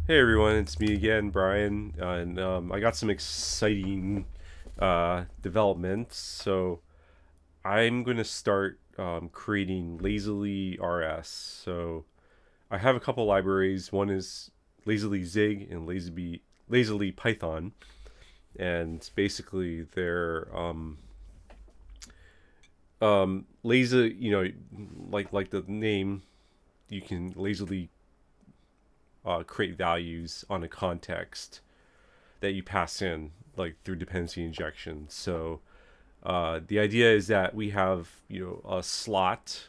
Hey everyone, it's me again, Brian, and I got some exciting developments. So I'm going to start creating Lazily RS. So I have a couple libraries. One is Lazily Zig and Lazily Python, and basically they're lazy. Like the name, you can lazily create values on a context that you pass in like through dependency injection. So the idea is that we have a slot,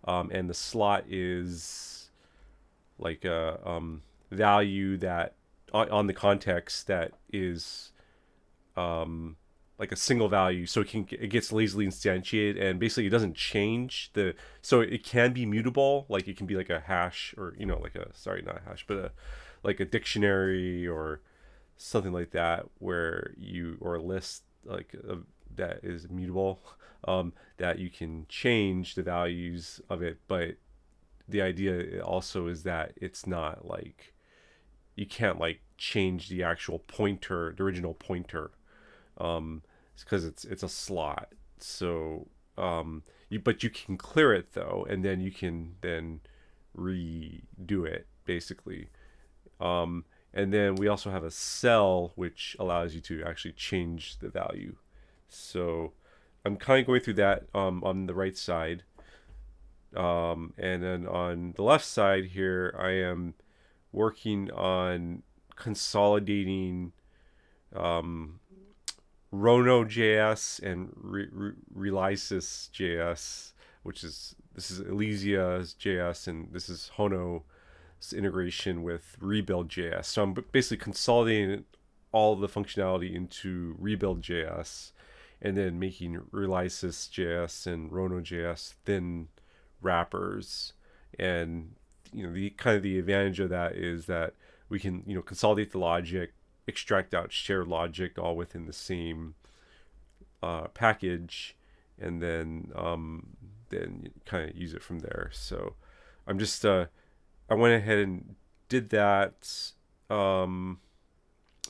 and the slot is like a value that on the context that is like a single value, so it gets lazily instantiated, and basically it doesn't change the, so it can be mutable, like it can be like a hash, or like a, sorry, not a hash, but like a dictionary or something like that, where you, or a list like that is mutable, that you can change the values of it. But the idea also is that it's not like you can't like change the actual pointer, the original pointer, because it's a slot. So but you can clear it though, and then you can then redo it basically. Um, and then we also have a cell which allows you to actually change the value. So I'm kind of going through that on the right side. And then on the left side here, I am working on consolidating um, Rono.js and Realisis.js, which is, this is Elysia's JS, and this is Hono integration with rebuild.js. So I'm basically consolidating all of the functionality into rebuild.js, and then making Realisis.js and Rono.js thin wrappers. And the kind of the advantage of that is that we can consolidate the logic, extract out shared logic all within the same package, and then kind of use it from there. So I'm just I went ahead and did that. Let's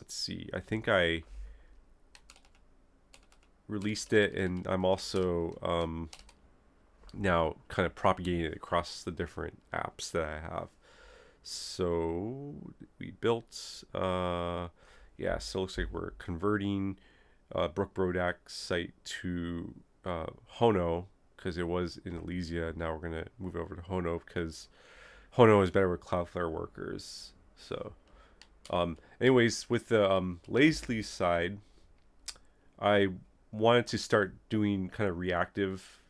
see. I think I released it, and I'm also now kind of propagating it across the different apps that I have. So we built, yeah. So it looks like we're converting Brooke Brodak's site to Hono, because it was in Elysia. Now we're gonna move over to Hono because Hono is better with Cloudflare workers. So, anyways, with the Lazily side, I wanted to start doing kind of reactive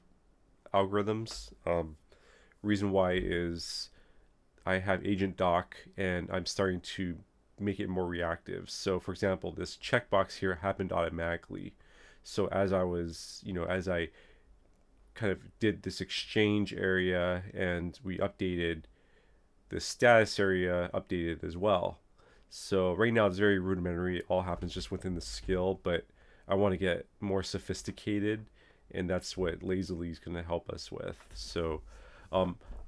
algorithms. Reason why is I have agent doc, and I'm starting to make it more reactive. So, for example, this checkbox here happened automatically. So as I was, as I kind of did this exchange area, and we updated the status area, updated as well. So right now it's very rudimentary. It all happens just within the skill, but I want to get more sophisticated, and that's what Lazily is going to help us with. So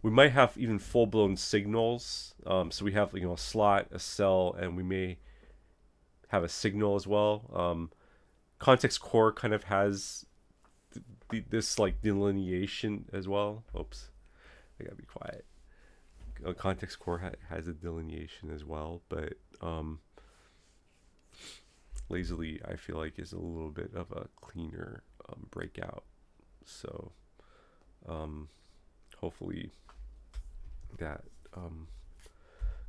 we might have even full blown signals. So we have a slot, a cell, and we may have a signal as well. Context core kind of has this like delineation as well. Oops, I gotta be quiet. Context core has a delineation as well, but Lazily I feel like is a little bit of a cleaner breakout. So hopefully that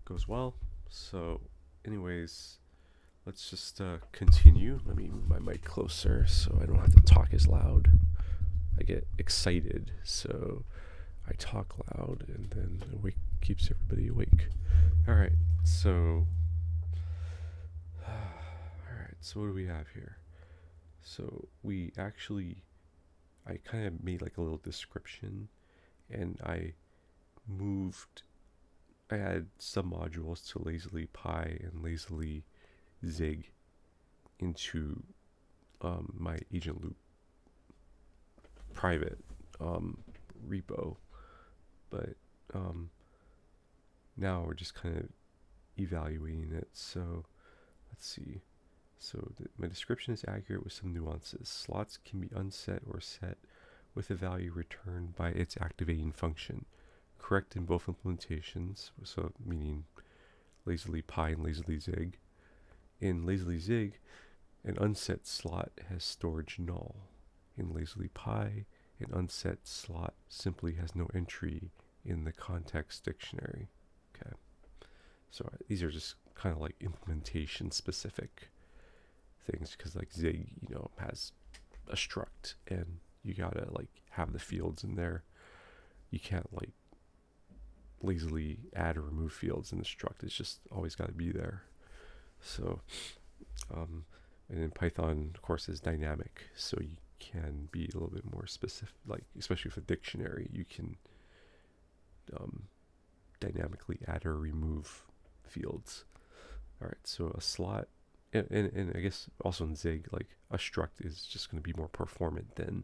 goes well. So anyways, let's just continue. Let me move my mic closer so I don't have to talk as loud. I get excited, so I talk loud, and then it keeps everybody awake. All right, so what do we have here? So we actually, I kind of made like a little description, and I added some modules to Lazily Pi and Lazily Zig into my agent loop private repo. But now we're just kind of evaluating it. So let's see. So my description is accurate with some nuances. Slots can be unset or set with a value returned by its activating function. Correct in both implementations, so meaning Lazily Pi and Lazily Zig. In Lazily Zig, an unset slot has storage null. In Lazily Pi, an unset slot simply has no entry in the context dictionary. Okay, so these are just kind of like implementation specific things, because like Zig, has a struct and you gotta like have the fields in there. You can't like lazily add or remove fields in the struct. It's just always got to be there. So and in Python, of course, is dynamic, so you can be a little bit more specific, like especially with a dictionary, you can dynamically add or remove fields. All right, so a slot, and I guess also in Zig, like a struct is just going to be more performant than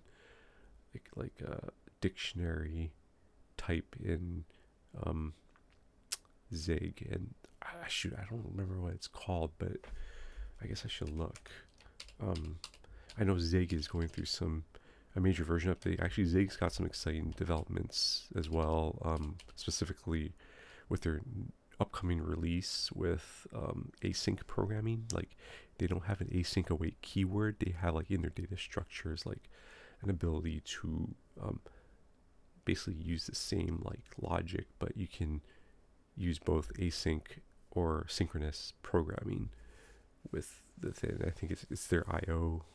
like a dictionary type in Zig. And I don't remember what it's called, but I guess I should look. I know Zig is going through a major version update. Actually, Zig's got some exciting developments as well, specifically with their upcoming release with async programming. Like, they don't have an async await keyword. They have like in their data structures like an ability to basically use the same like logic, but you can use both async or synchronous programming with the thing. I think it's their IO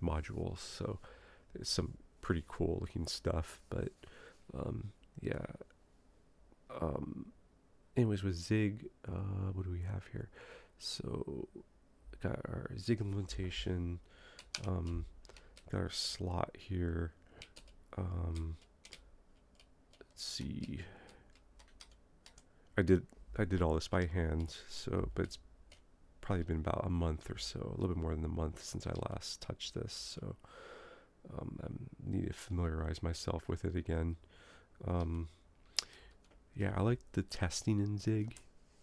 modules. So there's some pretty cool looking stuff. But yeah. Anyways, with Zig, what do we have here? So got our Zig implementation. Got our slot here. Let's see. I did all this by hand, so but it's probably been about a month or so, a little bit more than a month since I last touched this. So I need to familiarize myself with it again. Yeah, I like the testing in Zig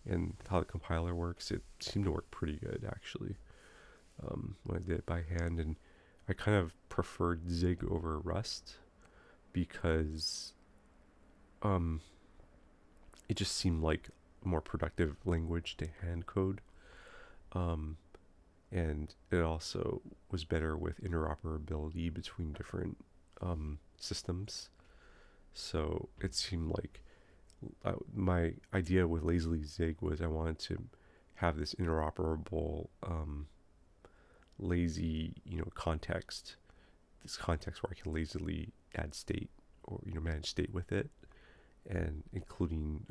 and how the compiler works. It seemed to work pretty good actually when I did it by hand, and I kind of preferred Zig over Rust because it just seemed like a more productive language to hand code. And it also was better with interoperability between different systems. So it seemed like my idea with Lazily Zig was I wanted to have this interoperable lazy context, this context where I can lazily add state or manage state with it, and including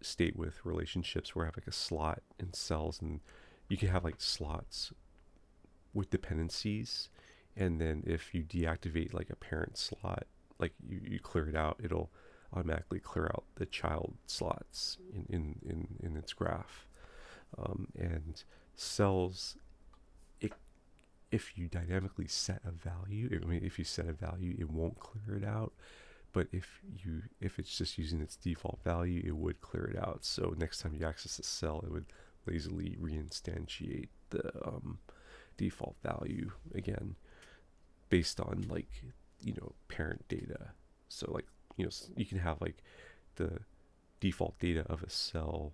state with relationships where I have like a slot and cells, and you can have like slots with dependencies, and then if you deactivate like a parent slot, like you clear it out, it'll automatically clear out the child slots in its graph. And cells, if you dynamically set a value, if you set a value, it won't clear it out. But if it's just using its default value, it would clear it out. So next time you access a cell, it would lazily reinstantiate the default value again, based on like parent data. So like you can have like the default data of a cell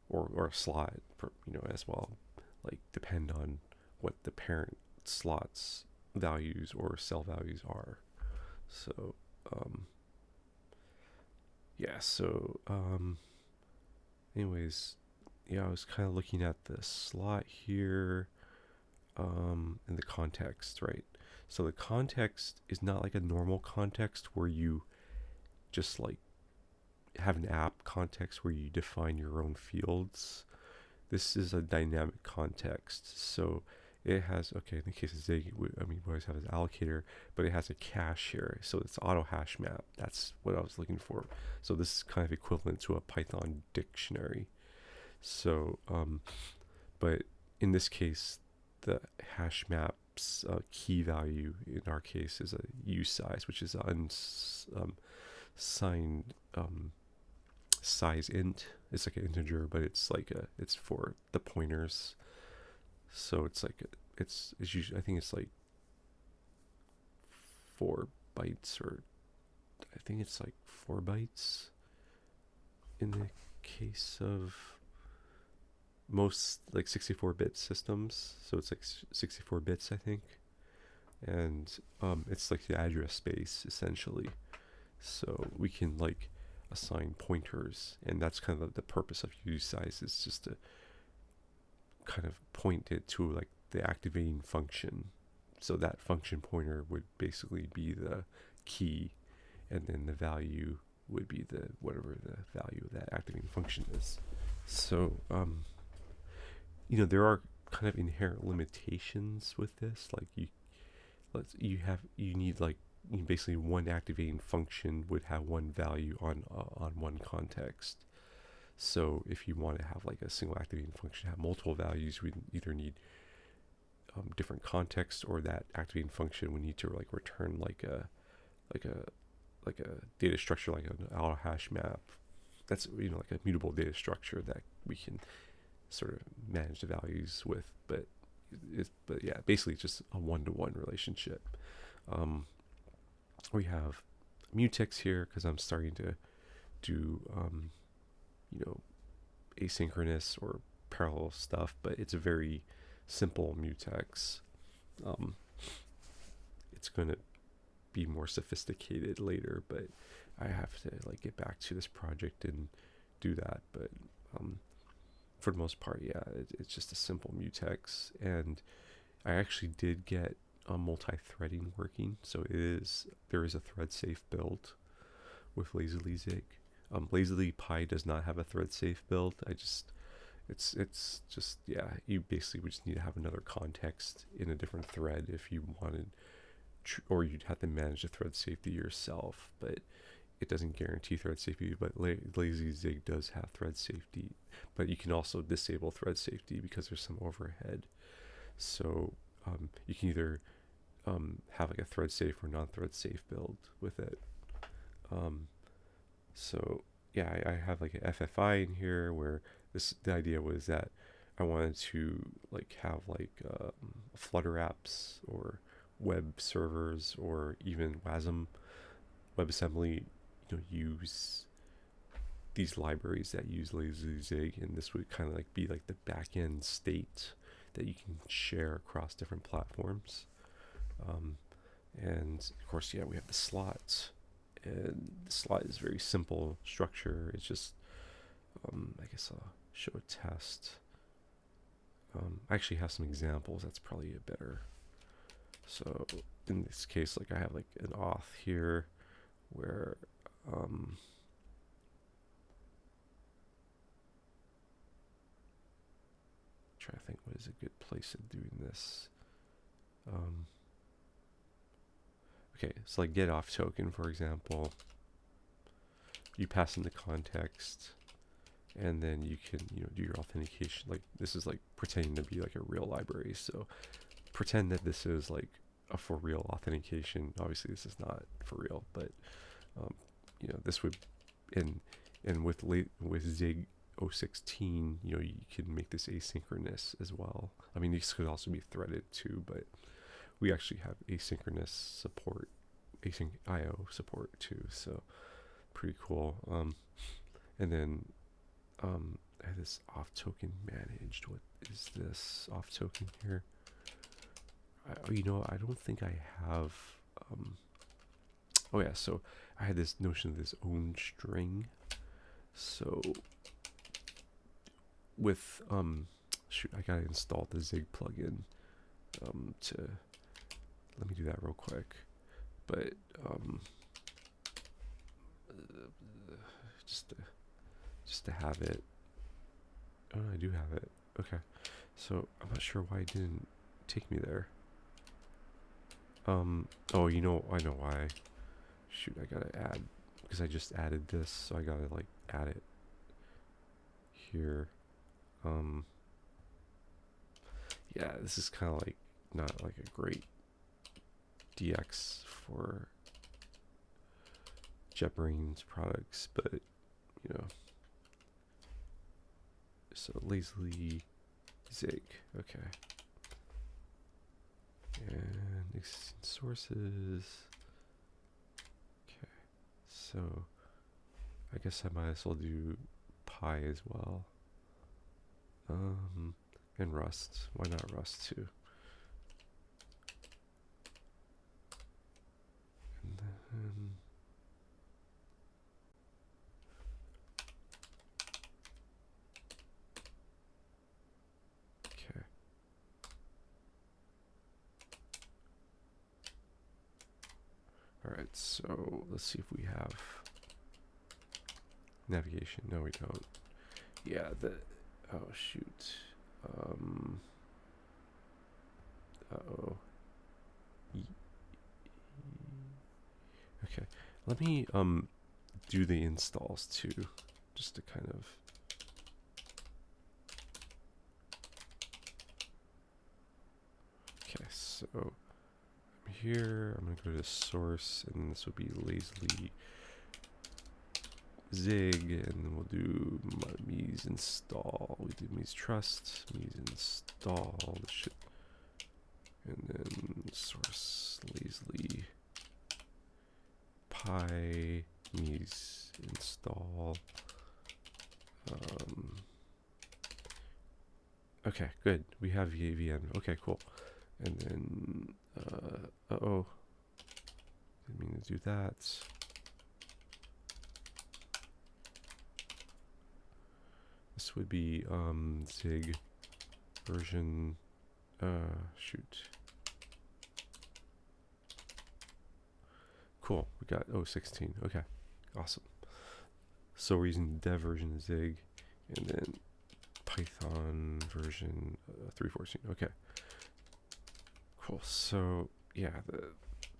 or a slot as well, like depend on what the parent slots values or cell values are. So yeah, so anyways, yeah, I was kind of looking at the slot here and the context, right? So the context is not like a normal context where you just like have an app context where you define your own fields. This is a dynamic context. So it has, okay, in the case of Zig, we always have an allocator, but it has a cache here. So it's auto hash map. That's what I was looking for. So this is kind of equivalent to a Python dictionary. So, but in this case, the hash map's key value in our case is a usize, which is an unsigned size int. It's like an integer, but it's like it's for the pointers. So it's like it's usually, I think it's like 4 bytes, or I think it's like 4 bytes in the case of most like 64-bit systems. So it's like 64 bits, I think. And it's like the address space essentially. So we can like assign pointers, and that's kind of the purpose of use size, is just to kind of point it to like the activating function. So that function pointer would basically be the key, and then the value would be the whatever the value of that activating function is. So there are kind of inherent limitations with this. Like you need like basically one activating function would have one value on one context. So if you want to have like a single activating function have multiple values, we either need different context, or that activating function we need to like return like a data structure, like an auto hash map. That's like a mutable data structure that we can sort of manage the values with. But yeah, basically it's just a one-to-one relationship. We have mutex here because I'm starting to do asynchronous or parallel stuff, but it's a very simple mutex. It's going to be more sophisticated later, but I have to like get back to this project and do that. But for the most part, yeah, it's just a simple mutex. And I actually did get multi-threading working, so there is a thread safe build with Lazily Zig. Lazily Pi does not have a thread safe build. It's just, yeah, you basically would just need to have another context in a different thread if you wanted, or you'd have to manage the thread safety yourself, but it doesn't guarantee thread safety. But Lazily Zig does have thread safety, but you can also disable thread safety because there's some overhead. So you can either have like a thread safe or non-thread safe build with it. So yeah, I have like an FFI in here where the idea was that I wanted to like have like Flutter apps or web servers or even WASM WebAssembly, use these libraries that use Lazily Zig, and this would kind of like be like the back-end state that you can share across different platforms. And of course, yeah, we have the slot, and the slot is very simple structure. It's just, I guess I'll show a test. I actually have some examples. That's probably a better. So in this case, like I have like an auth here where try to think what is a good place of doing this. Okay, so like get off token, for example, you pass in the context, and then you can do your authentication. Like this is like pretending to be like a real library, so pretend that this is like a for real authentication. Obviously this is not for real, but this would, and with Zig 016, you can make this asynchronous as well. I mean, these could also be threaded too, but we actually have asynchronous support, async IO support too, so pretty cool. And then I have this off token managed. What is this off token here? I don't think I have. Oh yeah, so I had this notion of this own string. So with shoot, I gotta install the Zig plugin to. Let me do that real quick. But just to have it. Oh, I do have it. Okay. So I'm not sure why it didn't take me there. Oh, I know why. Shoot, I gotta add, because I just added this, so I gotta like add it here. Yeah, this is kind of like not like a great DX for JetBrains products, but So lazily zig. Okay. And existing sources. Okay. So I guess I might as well do pi as well. And Rust. Why not Rust too? And then okay. All right. So let's see if we have navigation. No, we don't. Yeah. Oh shoot. Uh-oh. Okay. Let me do the installs too, just to kind of okay, so I'm here, I'm gonna go to source, and this will be lazily zig, and then we'll do mies install, we do mies trust, mies install, this shit, and then source lazily pi mies install. Okay, good. We have VAVN. Okay, cool. And then, uh-oh. Didn't mean to do that. This would be, zig version, shoot. Cool, we got 016. Okay, awesome. So we're using the dev version of zig, and then Python version 3.14. Okay, cool. So yeah,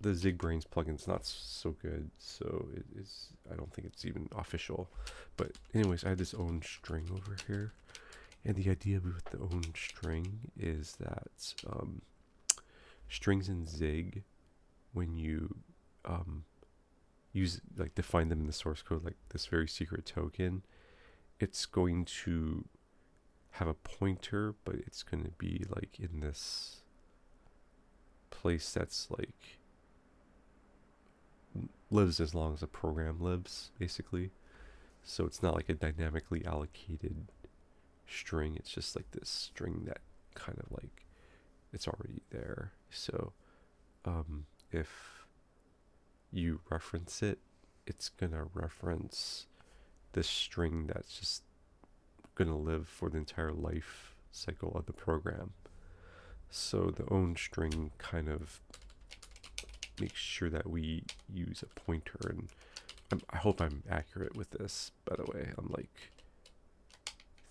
the ZigBrains plugin's not so good, so it is. I don't think it's even official. But anyways, I have this own string over here, and the idea with the own string is that strings in Zig, when you use define them in the source code, like this very secret token, it's going to have a pointer, but it's going to be like in this place that's like lives as long as the program lives, basically. So it's not like a dynamically allocated string, it's just like this string that kind of like it's already there. So if you reference it, it's gonna reference this string that's just gonna live for the entire life cycle of the program. So the own string kind of makes sure that we use a pointer, and I hope I'm accurate with this, by the way.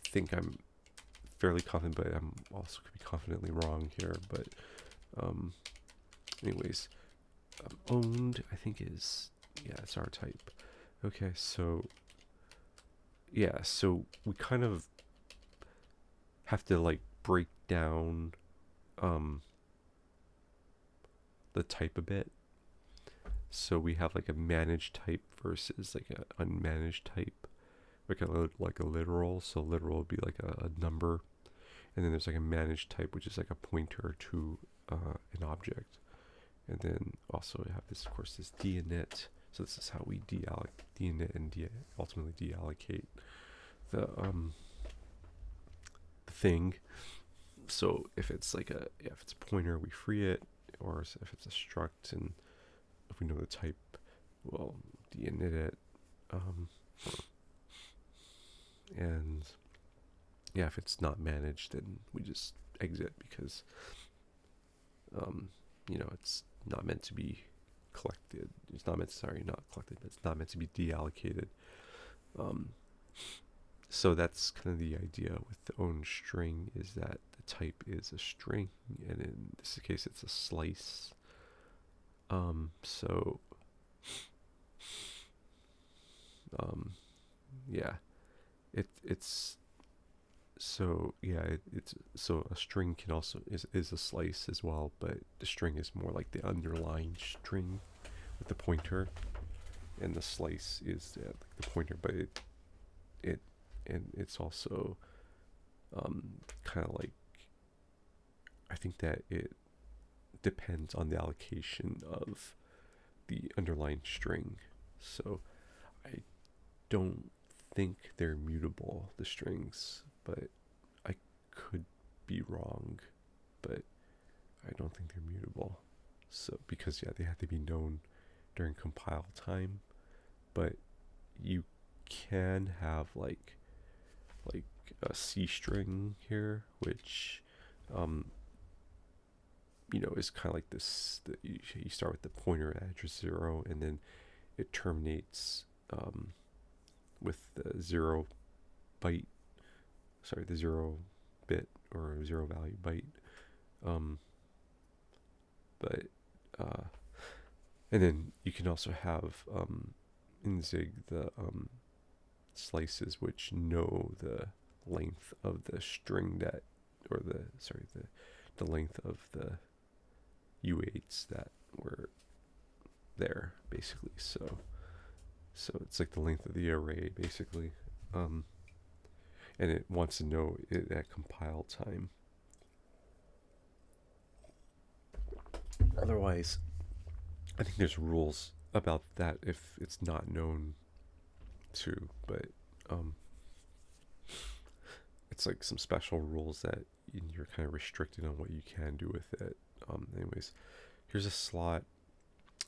Think I'm fairly confident, but I'm also could be confidently wrong here. But anyways, owned, I think is, yeah, it's our type. Okay, so yeah, so we kind of have to like break down the type a bit. So we have like a managed type versus like an unmanaged type, like a literal. So literal would be like a number, and then there's like a managed type, which is like a pointer to an object. And then also we have this, of course, this deinit. So this is how we deinit and ultimately deallocate the thing. So if it's like if it's a pointer, we free it, or if it's a struct, and if we know the type, we'll deinit it. And yeah, if it's not managed, then we just exit, because it's not meant to be collected. It's not meant, not collected, but it's not meant to be deallocated. So that's kind of the idea with the own string, is that the type is a string, and in this case it's a slice. So a string can also is a slice as well, but the string is more like the underlying string with the pointer, and the slice is the pointer, but it's also kind of like, I think that it depends on the allocation of the underlying string. So I don't think they're mutable, the strings, but I could be wrong, but I don't think they're mutable. So because they have to be known during compile time, but you can have like a C string here, which is kind of like this. You start with the pointer at address 0, and then it terminates with the 0 byte. Sorry, the 0 bit or 0 value byte. But and then you can also have in Zig the slices which know the length of the string that, or the length of the U8s that were there, basically. So it's like the length of the array, basically. And it wants to know it at compile time. Otherwise, I think there's rules about that if it's not known to, but it's like some special rules that you're kind of restricted on what you can do with it. Anyways, here's a slot.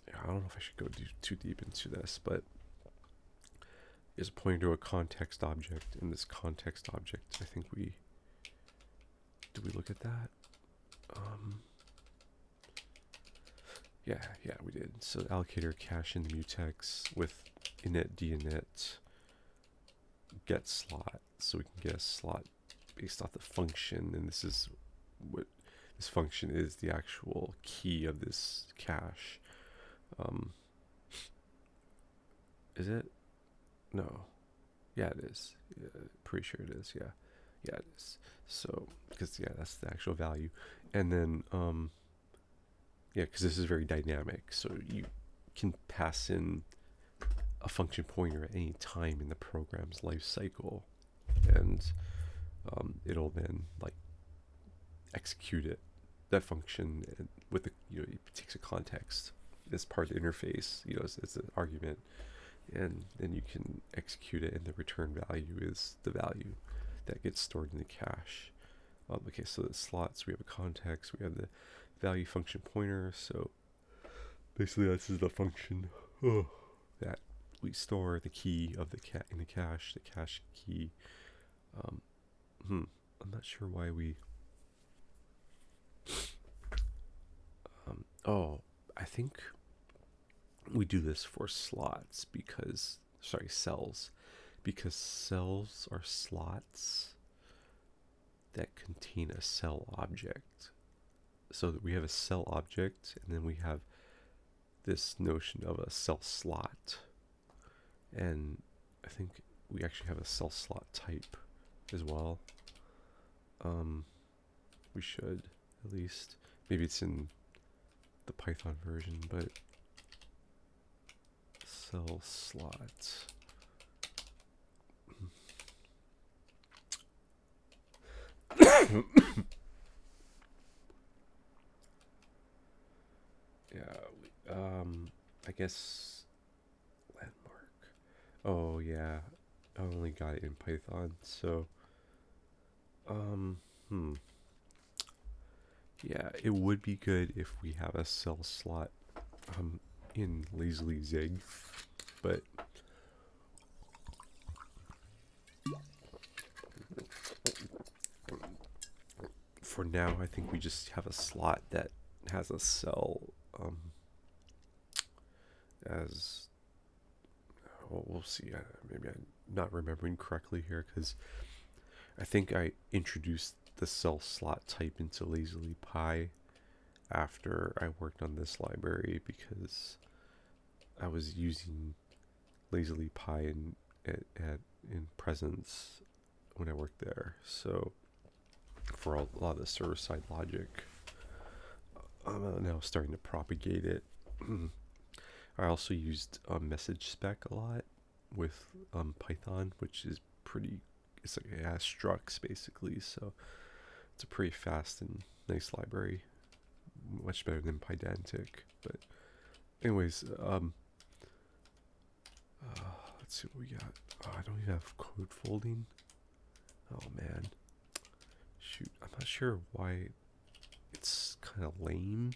I don't know if I should go too deep into this, but is pointing to a context object, and this context object, I think did we look at that? Yeah, we did. So allocator cache in the mutex with init dinit get slot, so we can get a slot based off the function, and this is what this function is, the actual key of this cache. Is it? No. Yeah, it is. Yeah, pretty sure it is. Yeah, it is. So because that's the actual value, and then because this is very dynamic, so you can pass in a function pointer at any time in the program's life cycle, and it'll then like execute that function, and with the it takes a context as part of the interface, it's an argument, and then you can execute it, and the return value is the value that gets stored in the cache. Okay, so the slots, we have a context, we have the value function pointer, so basically this is the function that we store the key of in the cache, the cache key. I'm not sure why we I think we do this for slots cells, because cells are slots that contain a cell object. So that we have a cell object, and then we have this notion of a cell slot, and I think we actually have a cell slot type as well. We should, at least. Maybe it's in the Python version, but cell slot. I guess landmark. Oh yeah, I only got it in Python, so yeah, it would be good if we have a cell slot in Lazily Zig, but for now I think we just have a slot that has a cell as we'll see. Maybe I'm not remembering correctly here, because I think I introduced the cell slot type into Lazily Pi after I worked on this library, because I was using Lazily Pi in Presence when I worked there. So for a lot of the server-side logic, I'm now starting to propagate it. I also used message spec a lot with Python, which is it's like it has structs basically, so it's a pretty fast and nice library, much better than Pydantic. But anyways, let's see what we got. Oh, I don't even have code folding. Oh man, shoot, I'm not sure why it's kind of lame.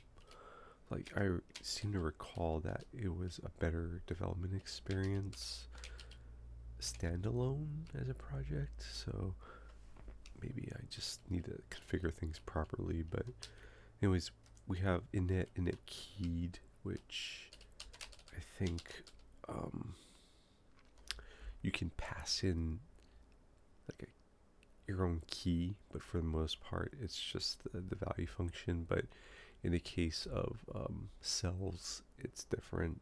Like, I seem to recall that it was a better development experience standalone as a project, so maybe I just need to configure things properly. But anyways, we have init keyed, which I think you can pass in like your own key, but for the most part it's just the value function. But in the case of cells, it's different.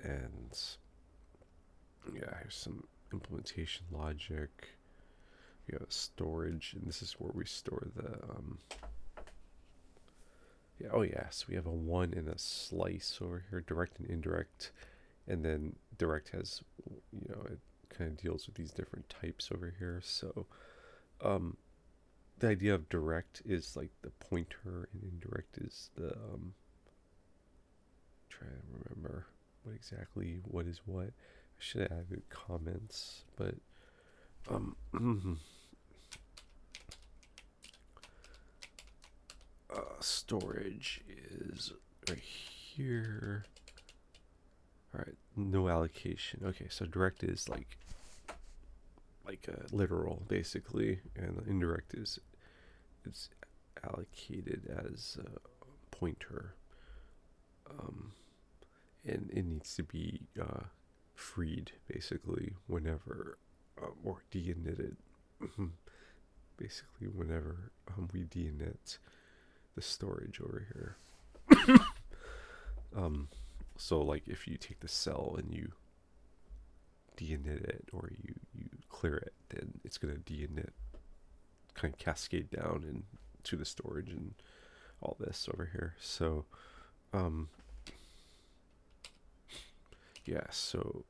And yeah, here's some implementation logic. We have storage, and this is where we store the yeah, oh yeah, so we have a 1 and a slice over here, direct and indirect. And then direct has, you know, it kind of deals with these different types over here. So the idea of direct is like the pointer, and indirect is the trying to remember what is what. I should have added comments, but storage is right here. All right, no allocation. Okay, so direct is like a literal basically, and indirect is it's allocated as a pointer, and it needs to be freed basically whenever or de-initted basically whenever we de-init the storage over here. So like if you take the cell and you de-init it, or you clear it, then it's going to de-init, kind of cascade down into the storage and all this over here. So yeah, so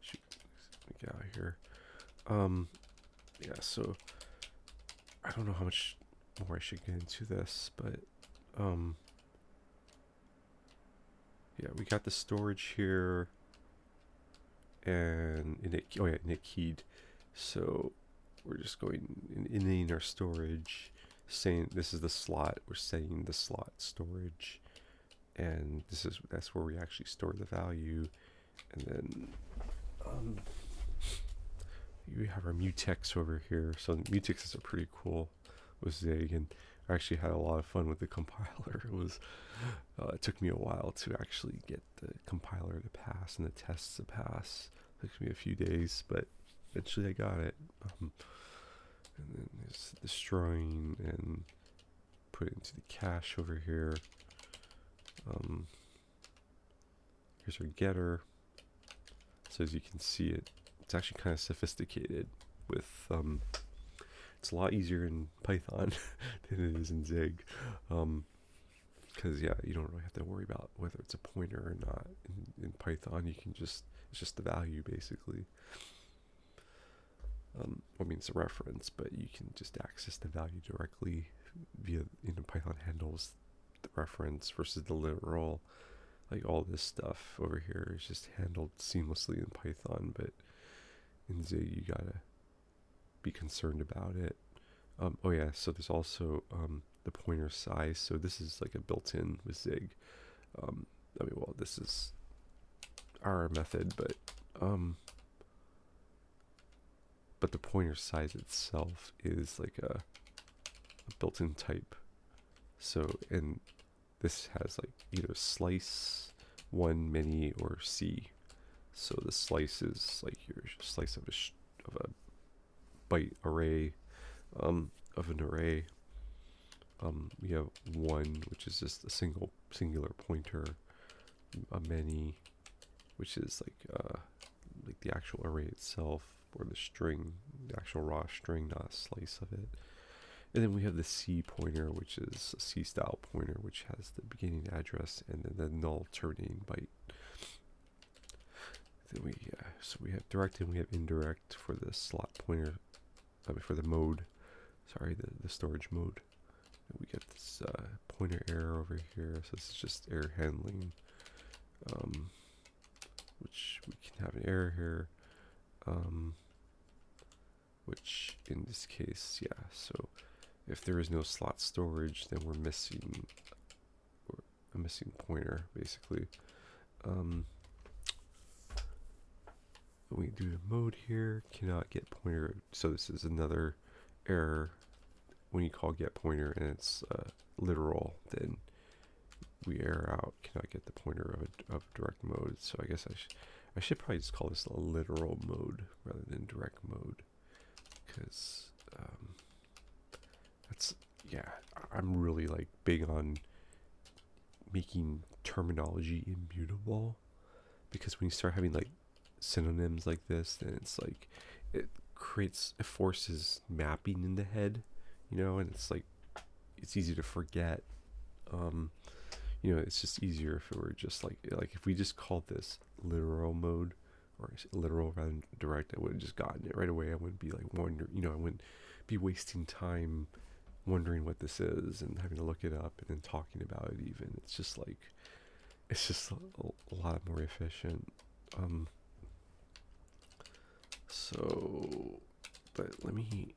shoot, let me get out of here. Yeah, so I don't know how much more I should get into this, but yeah, we got the storage here, and init keyed. So we're just going in our storage, saying this is the slot. We're setting the slot storage, and that's where we actually store the value. And then we have our mutex over here. So mutexes are pretty cool with Zig, and I actually had a lot of fun with the compiler. It took me a while to actually get the compiler to pass and the tests to pass. It took me a few days, but eventually I got it. And then there's destroying and put it into the cache over here. Here's our getter. So as you can see, it's actually kind of sophisticated with it's a lot easier in Python than it is in Zig, because yeah, you don't really have to worry about whether it's a pointer or not. In Python, you can it's just the value basically. I mean, it's a reference, but you can just access the value directly via, Python handles the reference versus the literal. Like all this stuff over here is just handled seamlessly in Python, but in Zig you gotta be concerned about it. Oh yeah, so there's also the pointer size. So this is like a built-in with Zig. I mean, well, this is our method, but the pointer size itself is like a built-in type. So, and this has like either slice, 1, many, or C. So the slice is like your slice of a byte array, of an array. We have 1, which is just a singular pointer. A many, which is like the actual array itself, or the string, the actual raw string, not a slice of it. And then we have the C pointer, which is a C style pointer, which has the beginning address and then the null terminating byte. then so we have direct and we have indirect for the slot pointer, for the mode, sorry, the storage mode. And we get this pointer error over here, so this is just error handling, which we can have an error here, which in this case, yeah, so if there is no slot storage, then we're missing a missing pointer, basically. We do the mode here, cannot get pointer, so this is another error when you call get pointer and it's literal, then we error out, cannot get the pointer of direct mode. So I guess I should probably just call this a literal mode rather than direct mode, because that's, yeah, I'm really like big on making terminology immutable, because when you start having like synonyms like this, then it's like it forces mapping in the head, and it's like it's easy to forget. It's just easier if it were just like if we just called this literal mode, or literal rather than direct, I would have just gotten it right away. I wouldn't be like I wouldn't be wasting time wondering what this is and having to look it up and then talking about it even. It's just a lot more efficient. So, but let me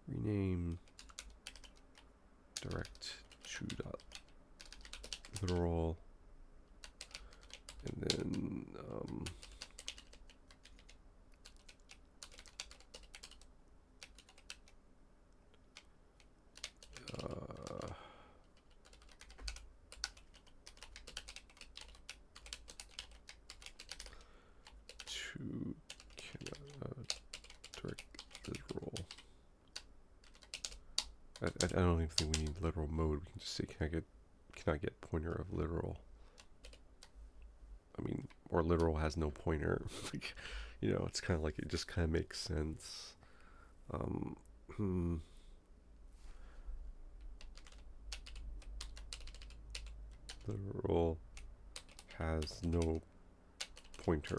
rename direct to dot literal, and then to direct literal. I don't even think we need literal mode. We can just say cannot get pointer of literal. I mean, or literal has no pointer. It's kind of like, it just kind of makes sense. Literal has no pointer.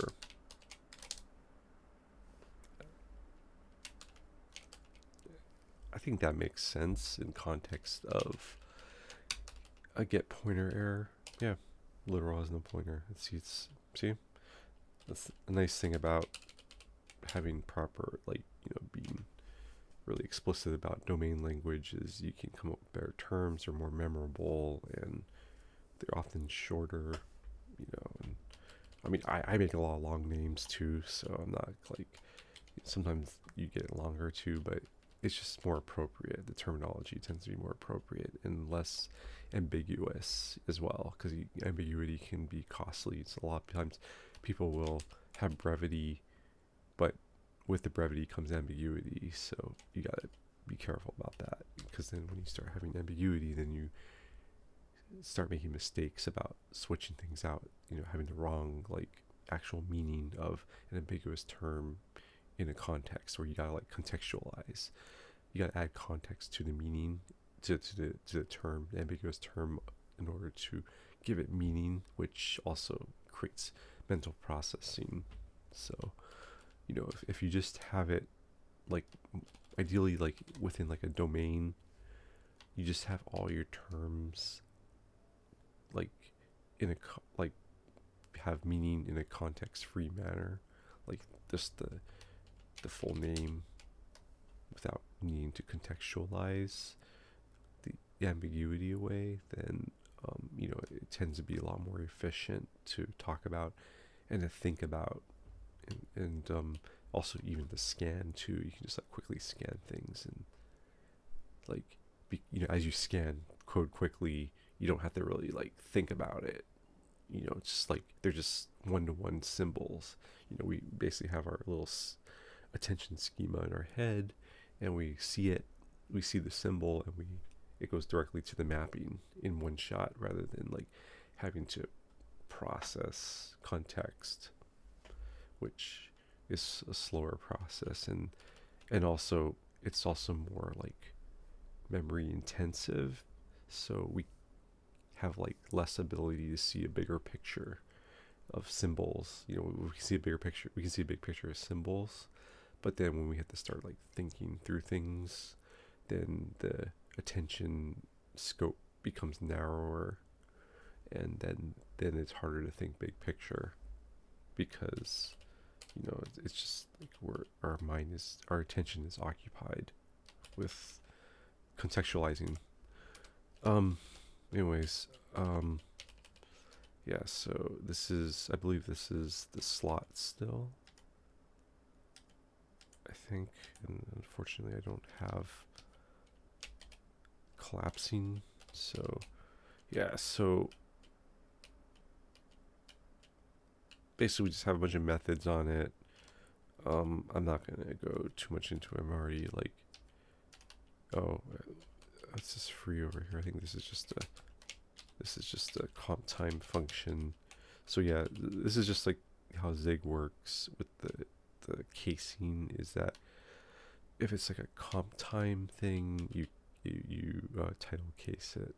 I think that makes sense in context of a get pointer error. Yeah, literal has no pointer. See, that's a nice thing about having proper, being really explicit about domain language, is you can come up with better terms. They're more memorable and they're often shorter, and I mean, I make a lot of long names too, so I'm not like, sometimes you get it longer too, but it's just more appropriate. The terminology tends to be more appropriate and less ambiguous as well, because ambiguity can be costly. So a lot of times people will have brevity, but with the brevity comes ambiguity, so you gotta be careful about that, because then when you start having ambiguity, then you start making mistakes about switching things out, having the wrong actual meaning of an ambiguous term in a context where you gotta contextualize. You gotta add context to the meaning, to the term, the ambiguous term, in order to give it meaning, which also creates mental processing. So, if you just have it ideally within a domain, you just have all your terms in a have meaning in a context-free manner, just the full name, without needing to contextualize the ambiguity away, then it tends to be a lot more efficient to talk about and to think about, and also even the scan too. You can just quickly scan things, and as you scan code quickly, you don't have to really think about it. It's just they're just one-to-one symbols. We basically have our little attention schema in our head, and we see the symbol, and it goes directly to the mapping in one shot, rather than having to process context, which is a slower process. And And also, it's also more like memory intensive, so we have like less ability to see a bigger picture of symbols. You know, we can see a bigger picture. We can see a big picture of symbols, but then when we have to start like thinking through things, then the attention scope becomes narrower, and then it's harder to think big picture because it's just like our attention is occupied with contextualizing. Um, anyways, yeah. So I believe this is the slot still. I think, and unfortunately, I don't have collapsing. So, yeah. So basically, we just have a bunch of methods on it. I'm not gonna go too much into it. I'm already like, oh, it's just free over here. I think this is just a comp time function. So yeah, this is just like how Zig works with the casing, is that if it's like a comp time thing, you title case it.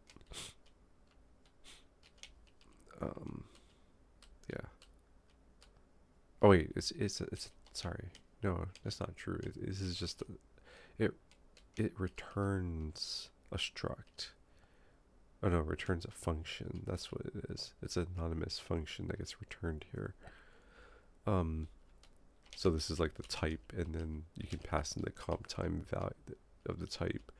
Yeah. Oh wait, it's sorry. No, that's not true. This is just it returns a struct. Oh no, returns a function. That's what it is. It's an anonymous function that gets returned here. So this is like the type, and then you can pass in the comp time value of the type.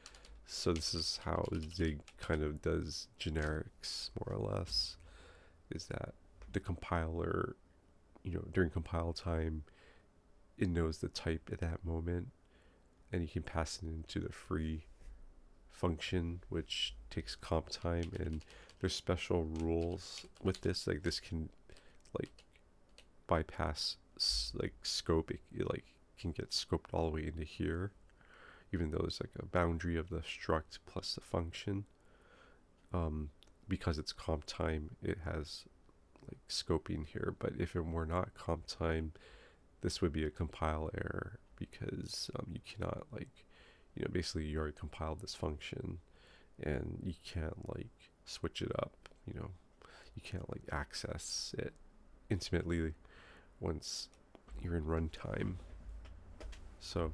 So this is how Zig kind of does generics, more or less, is that the compiler, during compile time, it knows the type at that moment, and you can pass it into the free function, which takes comp time, and there's special rules with this. Like this can like bypass like scope. It like can get scoped all the way into here, even though there's like a boundary of the struct plus the function. Because it's comp time, it has like scoping here. But if it were not comp time, this would be a compile error, because you cannot basically you already compiled this function, and you can't like switch it up. You can't like access it intimately once you're in runtime. So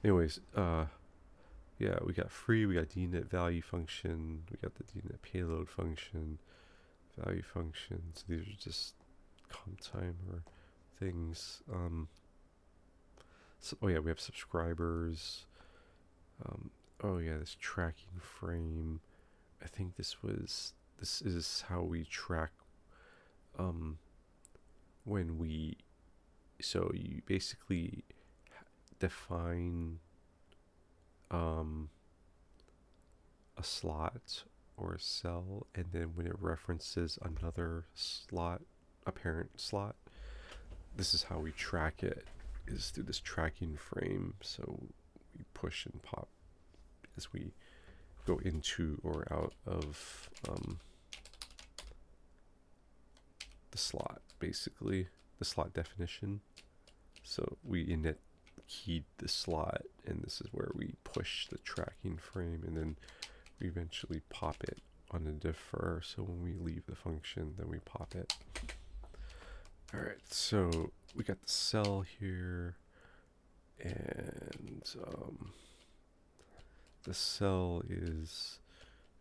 anyways, yeah, we got free, we got dnet value function, we got the dnet payload function, value functions. These are just comp timer things. So, oh yeah, we have subscribers. Oh yeah, this tracking frame. I think this is how we track when we, so you basically define a slot or a cell, and then when it references another slot, a parent slot, this is how we track it, is through this tracking frame. So we push and pop as we go into or out of the slot, basically the slot definition. So we init keyed the slot, and this is where we push the tracking frame, and then we eventually pop it on a defer. So when we leave the function, then we pop it. All right, so we got the cell here, and the cell is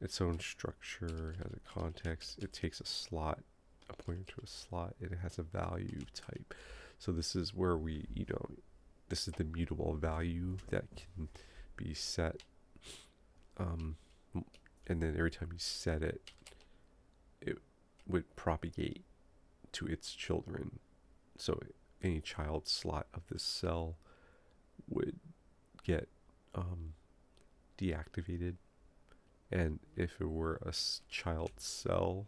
its own structure, has a context. It takes a slot, a pointer to a slot, and it has a value type. So this is where we, this is the mutable value that can be set. And then every time you set it, it would propagate to its children. So any child slot of this cell would get deactivated, and if it were a child cell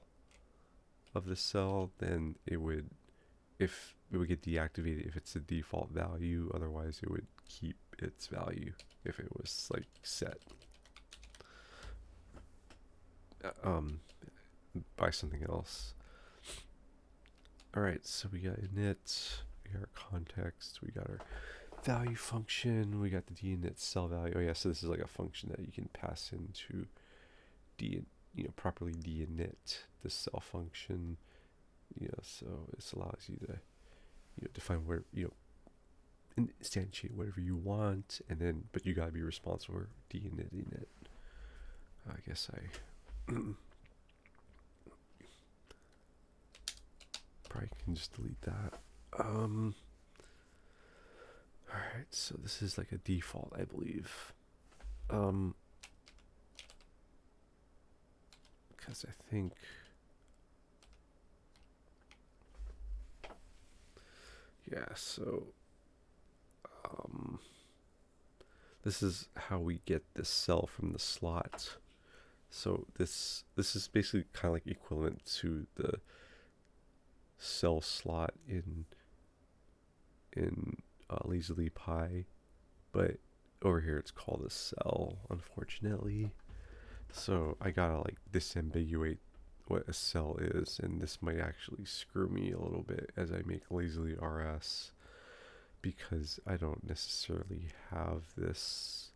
of the cell, then it would get deactivated if it's the default value. Otherwise, it would keep its value if it was like set by something else. All right, so we got init, we got our context, we got our value function. We got the dinit cell value. Oh yeah, so this is like a function that you can pass into properly dinit the cell function. So this allows you to define where instantiate whatever you want, and then but you gotta be responsible for dinitting it. I guess I probably can just delete that. Alright, so this is like a default, I believe. Because I think so this is how we get the cell from the slot. So this is basically kind of like equivalent to the cell slot in Lazily Pi, but over here it's called a cell, unfortunately. So I gotta like disambiguate what a cell is, and this might actually screw me a little bit as I make Lazily RS, because I don't necessarily have this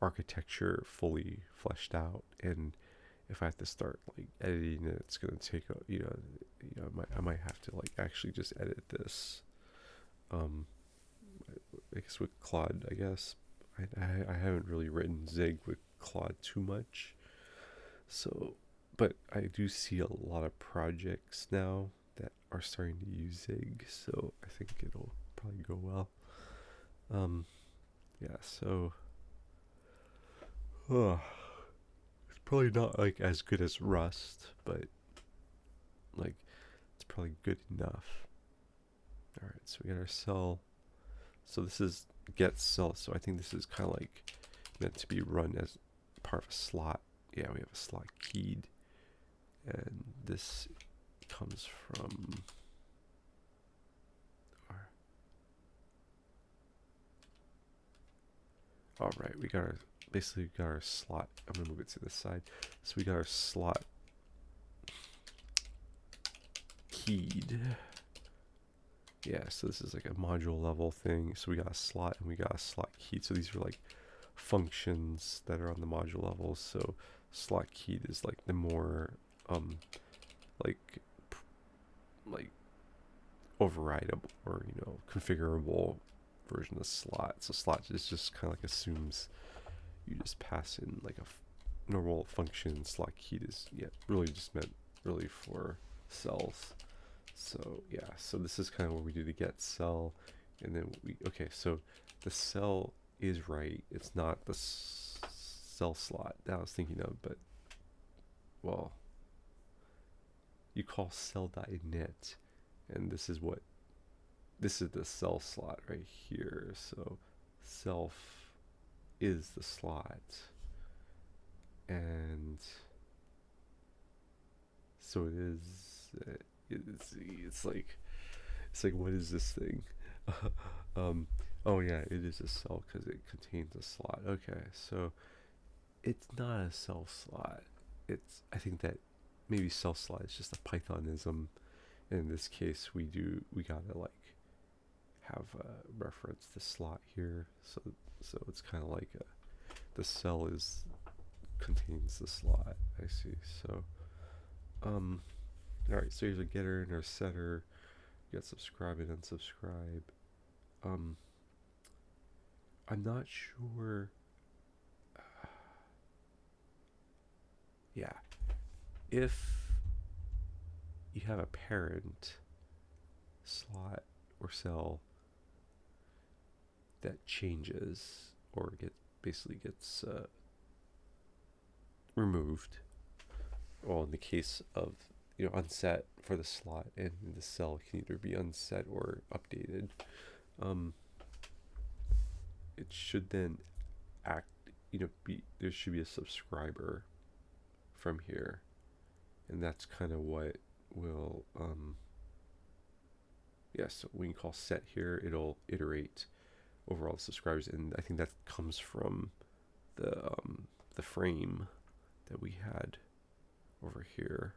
architecture fully fleshed out, and if I have to start like editing it, it's gonna take a I might have to like actually just edit this. I guess with Claude, I guess I haven't really written Zig with Claude too much, so but I do see a lot of projects now that are starting to use Zig, so I think it'll probably go well. Yeah, so it's probably not like as good as Rust, but like it's probably good enough. All right, so we got our cell. So this is get cell. So I think this is kind of like meant to be run as part of a slot. Yeah, we have a slot keyed, and this comes from our. All right, we got our basically got our slot. I'm gonna move it to the side. So we got our slot keyed. Yeah, so this is like a module level thing. So we got a slot and we got a slot keyed. So these are like functions that are on the module level. So slot keyed is like the more like overrideable or configurable version of slot. So slot is just kind of like assumes you just pass in like a normal function. Slot keyed is really just meant really for cells. So yeah, so this is kind of where we do the get cell, and then so the cell is right. It's not the cell slot that I was thinking of, but well, you call cell.init, and this is the cell slot right here. So self is the slot, and so it is. It's like what is this thing? Oh yeah, it is a cell because it contains a slot. Okay, so it's not a cell slot. I think that maybe cell slot is just a Pythonism. In this case, we gotta like have a reference to slot here. So it's kind of like the cell contains the slot. I see. So all right, so here's a getter and our setter. You got subscribe and unsubscribe. I'm not sure. Yeah, if you have a parent slot or cell that changes or basically gets removed, well, in the case of unset for the slot, and the cell can either be unset or updated, it should then act there should be a subscriber from here, and that's kind of what will so we can call set here. It'll iterate over all the subscribers, and I think that comes from the frame that we had over here.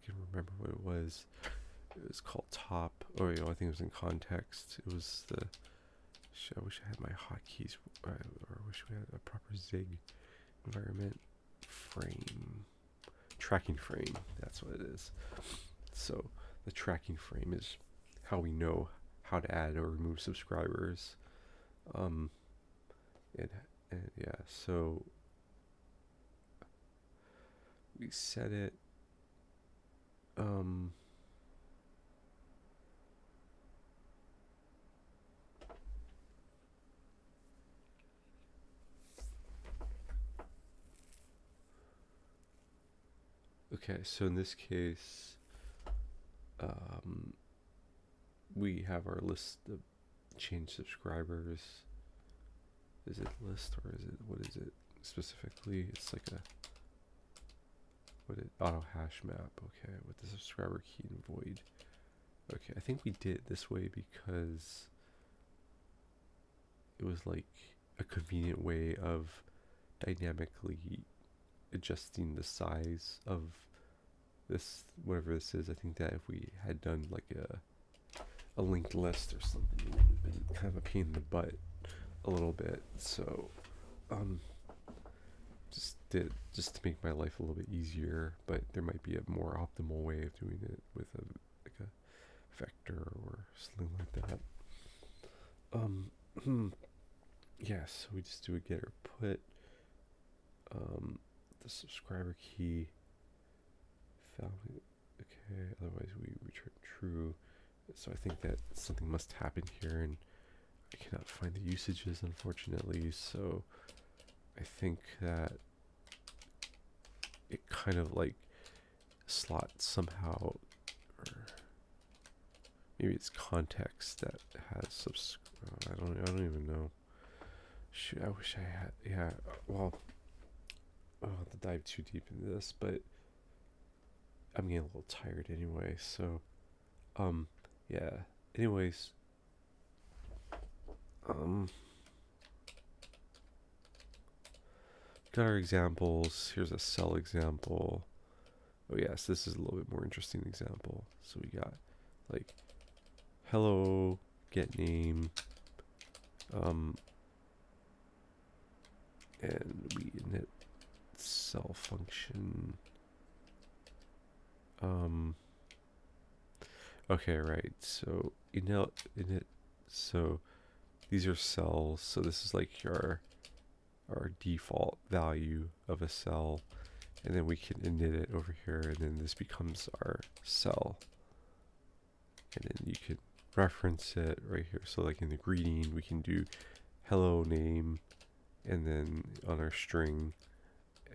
can remember what it was. It was called top. Oh, I think it was in context. It was the. I wish I had my hotkeys, or I wish we had a proper Zig environment frame, tracking frame. That's what it is. So the tracking frame is how we know how to add or remove subscribers. And yeah, so we set it. Okay, so in this case, we have our list of change subscribers. Is it list or is it, what is it specifically? It's like a, auto hash map. Okay, with the subscriber key and void. Okay, I think we did it this way because it was like a convenient way of dynamically adjusting the size of this, whatever this is. I think that if we had done like a linked list or something, it would have been kind of a pain in the butt a little bit. So just to make my life a little bit easier, but there might be a more optimal way of doing it with a vector or something like that. Yeah, so we just do a get or put. The subscriber key found. Okay, otherwise we return true. So I think that something must happen here, and I cannot find the usages, unfortunately. So I think that it kind of like slots somehow, or maybe it's context that has I don't even know. Shoot, I wish I had. Yeah, well, I don't have to dive too deep into this, but I'm getting a little tired anyway. So, yeah. Anyways, got our examples. Here's a cell example. Oh yes, this is a little bit more interesting example. So we got like hello, get name, and we init cell function. Okay, right. So init. So these are cells. So this is like our default value of a cell, and then we can init it over here, and then this becomes our cell. And then you can reference it right here. So like in the greeting, we can do hello name, and then on our string,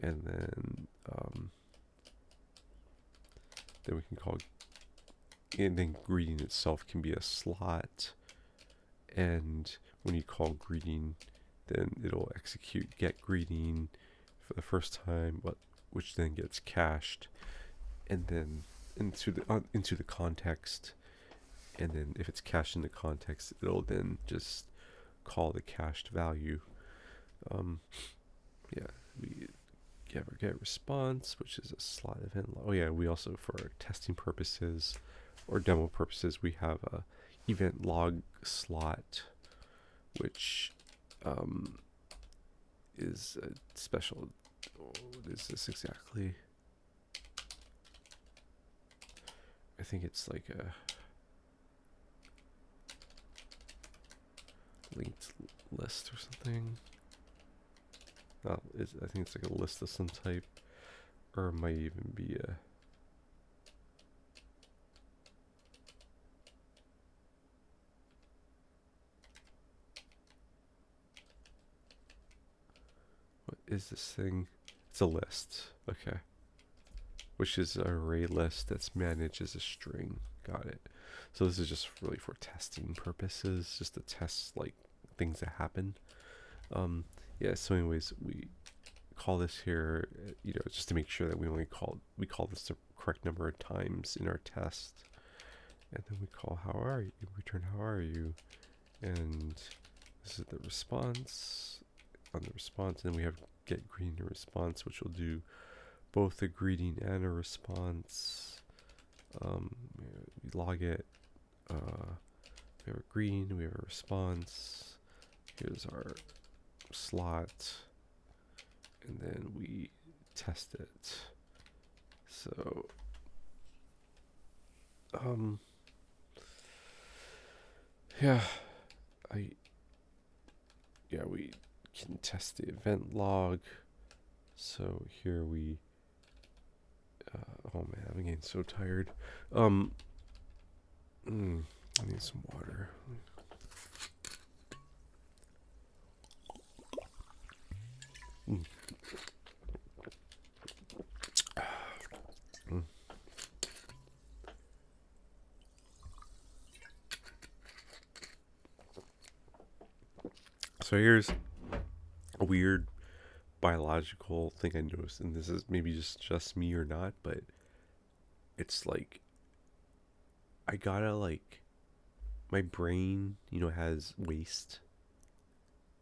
and then we can call, and then greeting itself can be a slot. And when you call greeting, then it'll execute get greeting for the first time, which then gets cached, and then into the context. And then if it's cached in the context, it'll then just call the cached value. Yeah, we have our get response, which is a slot event. Oh yeah, we also, for our testing purposes or demo purposes, we have a event log slot, which is a special. What is this exactly? I think it's like a linked list or something. I think it's like a list of some type, or it might even be a. What is this thing? It's a list. Okay. Which is an array list that's managed as a string. Got it. So this is just really for testing purposes, just to test like things that happen. Yeah, so anyways, we call this here, just to make sure that we call this the correct number of times in our test. And then we call how are you, return how are you, and this is the response. On the response, and then we have get greeting and response, which will do both a greeting and a response. We log it. We have a greeting, we have a response. Here's our slot, and then we test it. So, yeah, we can test the event log. So here we, oh man, I'm getting so tired. I need some water. So here's a weird biological thing I noticed, and this is maybe just me or not, but it's like I gotta like my brain, has waste,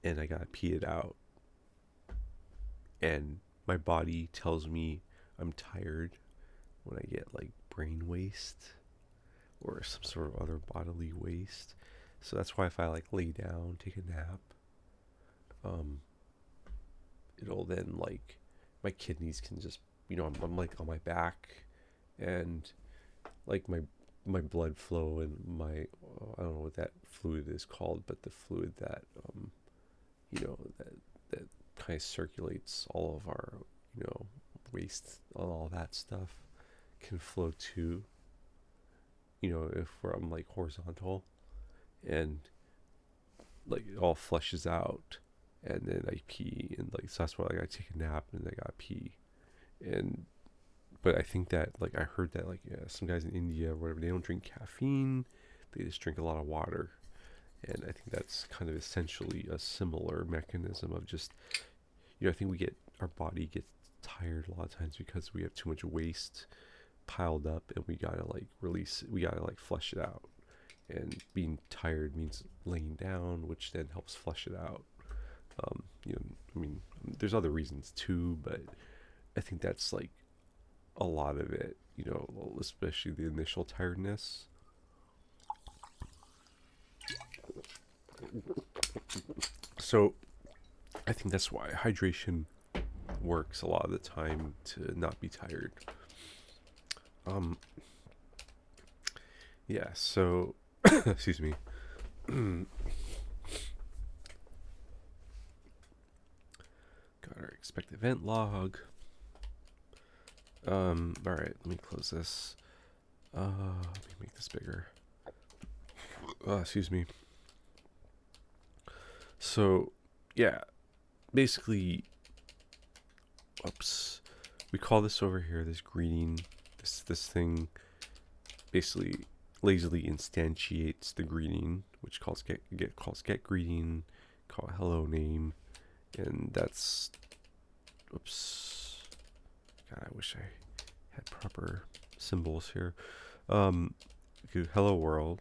and I gotta pee it out, and my body tells me I'm tired when I get like brain waste or some sort of other bodily waste. So that's why if I like lay down, take a nap, it'll then like my kidneys can just I'm like on my back, and like my blood flow and my I don't know what that fluid is called, but the fluid that that kind of circulates all of our waste, all that stuff can flow too. If I'm like horizontal, and like it all flushes out, and then I pee, and like so that's why I gotta take a nap and I gotta pee. And but I think that like I heard that like some guys in India or whatever, they don't drink caffeine, they just drink a lot of water. And I think that's kind of essentially a similar mechanism of just I think our body gets tired a lot of times because we have too much waste piled up, and we gotta like release it, we gotta like flush it out. And being tired means laying down, which then helps flush it out. I mean, there's other reasons too, but I think that's like a lot of it, especially the initial tiredness. So I think that's why hydration works a lot of the time to not be tired. Yeah, so excuse me. Got our expect event log. All right, let me close this. Let me make this bigger. Excuse me. So, yeah, basically, we call this over here, this greeting, this thing, basically lazily instantiates the greeting, which calls get greeting, call hello name, and that's, God, I wish I had proper symbols here. Hello world,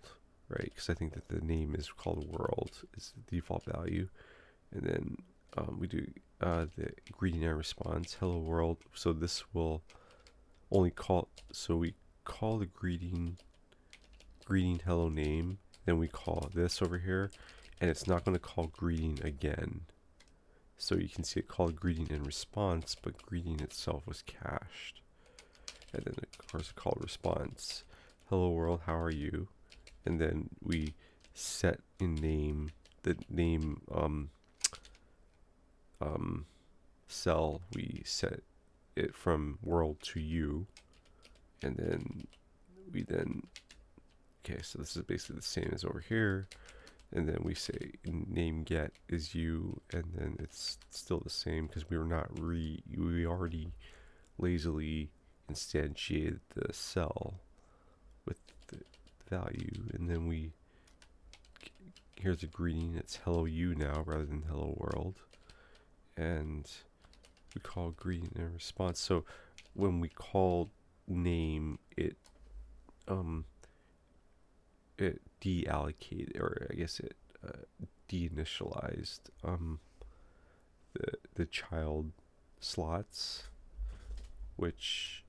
right? Because I think that the name is called world is the default value, and then we do the greeting and response hello world. So this will only call. So we call the greeting hello name, then we call this over here, and it's not going to call greeting again. So you can see it called greeting in response, but greeting itself was cached. And then of course it called response hello world, how are you? And then we set in name the name cell, we set it from world to you, and then okay, so this is basically the same as over here, and then we say name get is you, and then it's still the same because we already lazily instantiated the cell with the value, and then here's a greeting, it's hello you now rather than hello world, and we call greeting in response. So when we call name, it deallocated, or I guess it deinitialized the child slots, which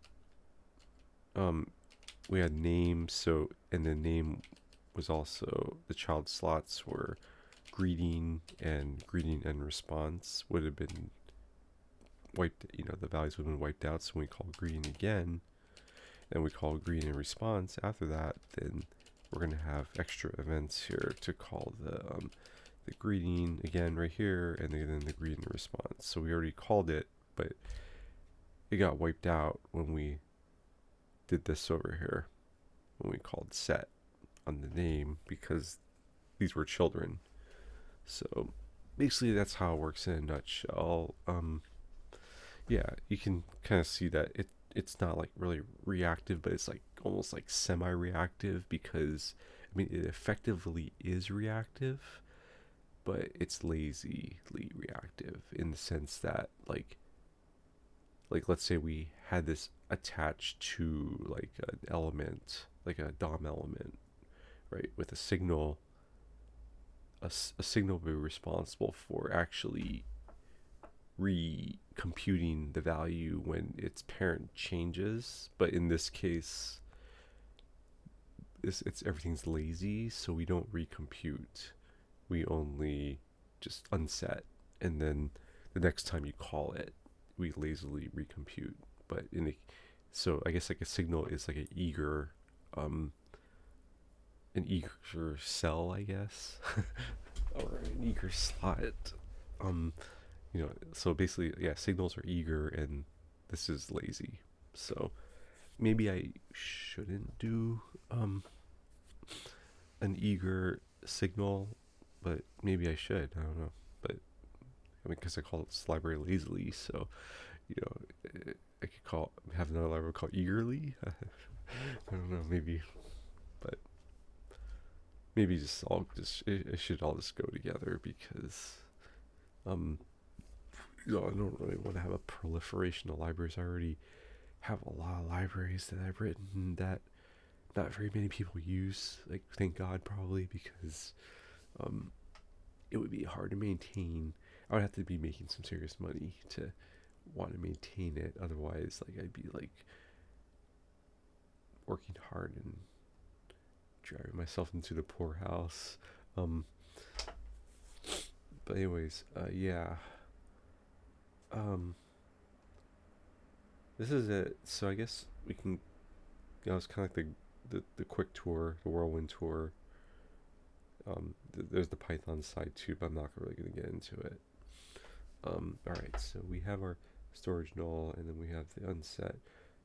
we had name, so, and the name was also, the child slots were greeting and response would have been wiped, the values would have been wiped out. So when we call greeting again, and we call greeting and response after that, then we're going to have extra events here to call the greeting again right here, and then the greeting and response. So we already called it, but it got wiped out when we did this over here, when we called set on the name, because these were children. So basically that's how it works in a nutshell. Yeah, you can kind of see that it's not like really reactive, but it's like almost like semi-reactive, because I mean it effectively is reactive, but it's lazily reactive in the sense that like let's say we had this attached to like an element, like a DOM element, right, with a signal. A signal will be responsible for actually recomputing the value when its parent changes, but in this case it's everything's lazy, so we don't recompute, we only just unset, and then the next time you call it we lazily recompute. But so I guess like a signal is like an eager cell, I guess, or an eager slot. So basically, yeah, signals are eager and this is lazy. So maybe I shouldn't do an eager signal, but maybe I should. I don't know. But I mean, because I call this library lazily, so I could have another library called eagerly. I don't know, maybe, but maybe it should all just go together, because I don't really want to have a proliferation of libraries. I already have a lot of libraries that I've written that not very many people use. Like, thank God, probably, because it would be hard to maintain. I would have to be making some serious money to want to maintain it. Otherwise, like, I'd be like working hard and driving myself into the poorhouse. But anyways, yeah. This is it. So I guess we can. It's kind of like the quick tour, the whirlwind tour. There's the Python side too, but I'm not really going to get into it. All right. So we have our storage null, and then we have the unset.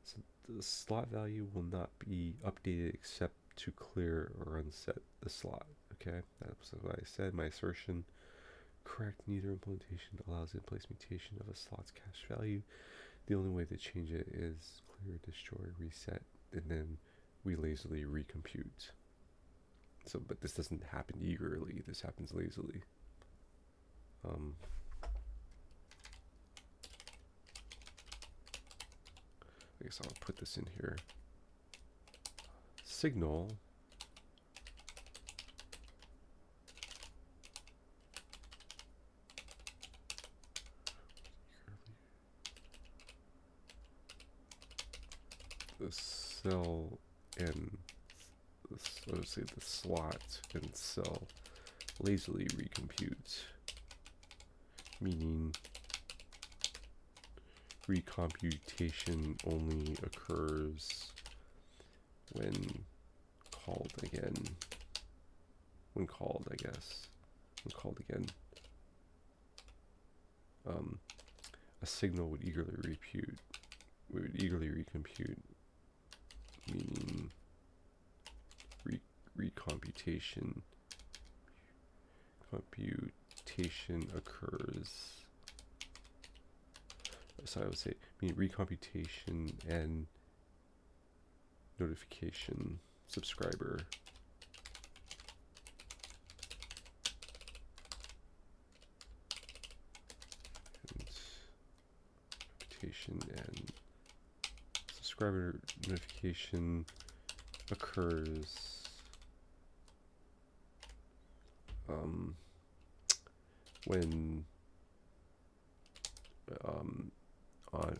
So the slot value will not be updated except to clear or unset the slot. Okay, that's what I said. My assertion. Correct. Neither implementation allows in place mutation of a slot's cache value. The only way to change it is clear, destroy, reset, and then we lazily recompute. So, but this doesn't happen eagerly. This happens lazily. I guess I'll put this in here. Signal. The cell and let's say the slot and cell lazily recompute, meaning recomputation only occurs when called again. When called, I guess. When called again. A signal would eagerly recompute, meaning recomputation occurs. So I would say recomputation and notification subscriber. And subscriber notification occurs when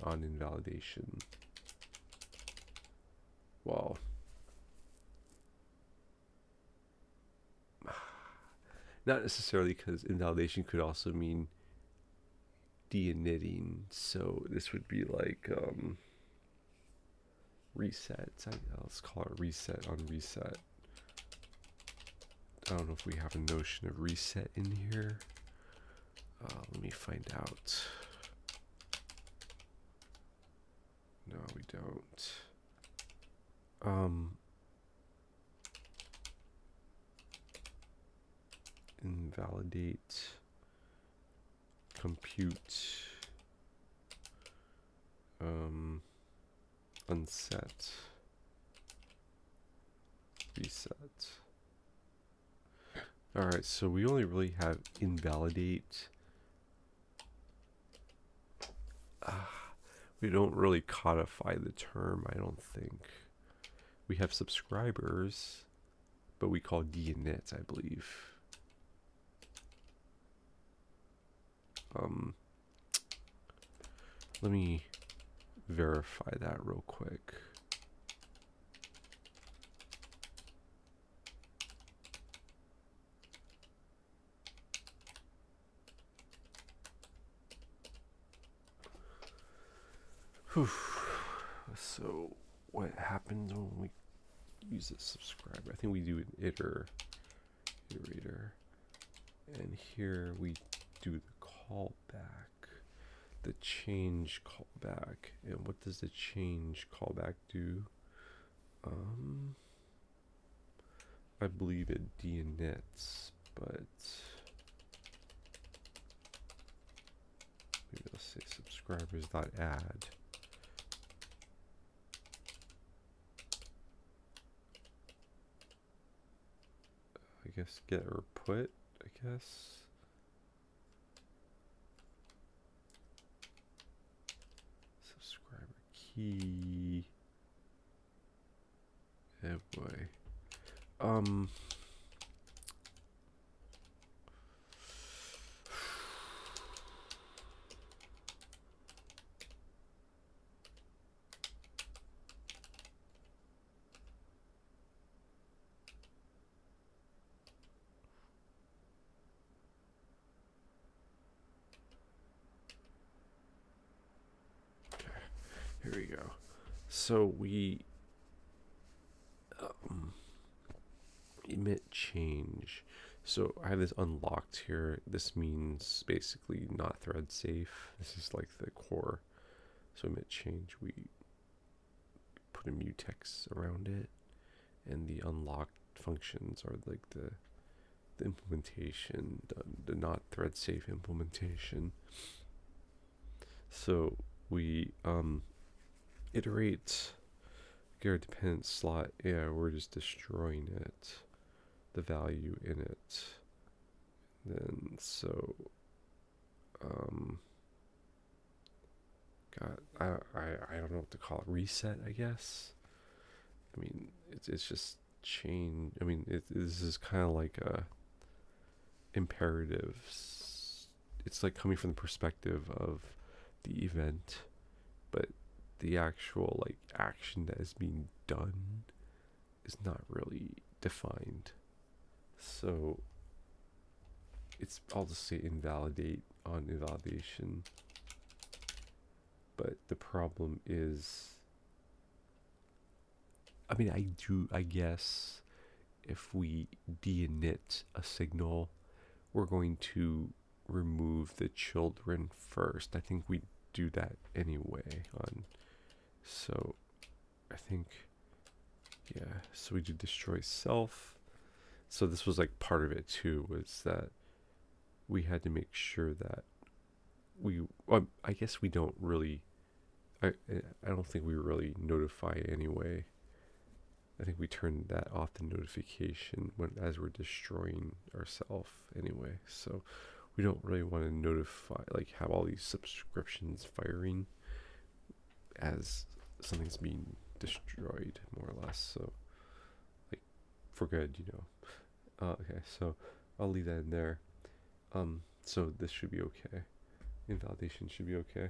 on invalidation. Well, Not necessarily, because invalidation could also mean de-initting. So this would be like reset. Let's call it reset on reset. I don't know if we have a notion of reset in here. Let me find out. No, we don't. Invalidate, compute, unset, reset. Alright, so we only really have invalidate. We don't really codify the term, I don't think. We have subscribers, but we call de-init, I believe. Let me verify that real quick. Whew. So what happens when we use a subscriber? I think we do an iterator, and here we do the callback, the change callback. And what does the change callback do? I believe it de-inits, but maybe let's say subscribers.add. I guess get or put, I guess. Subscriber key. Oh boy. Here we go. So we emit change. So I have this unlocked here. This means basically not thread safe. This is like the core. So emit change, we put a mutex around it, and the unlocked functions are like the implementation, the not thread safe implementation. So we iterate, get our dependent slot. Yeah, we're just destroying it, the value in it. Then so God, I don't know what to call it. Reset, I guess. I mean, it's just change. I mean, this is kind of like a imperatives. It's like coming from the perspective of the event, but the actual like action that is being done is not really defined. So it's, I'll just say invalidate on invalidation. But the problem is, I mean, I guess if we de-init a signal, we're going to remove the children first. I think we do that anyway on, so I think, yeah, so we do destroy self. So this was like part of it too, was that we had to make sure that we, well, I guess we don't really, I don't think we really notify anyway. I think we turn that off, the notification, when as we're destroying ourselves anyway. So we don't really want to notify, like have all these subscriptions firing as something's being destroyed, more or less. So like for good, you know. Okay, so I'll leave that in there. So this should be okay. Invalidation should be okay.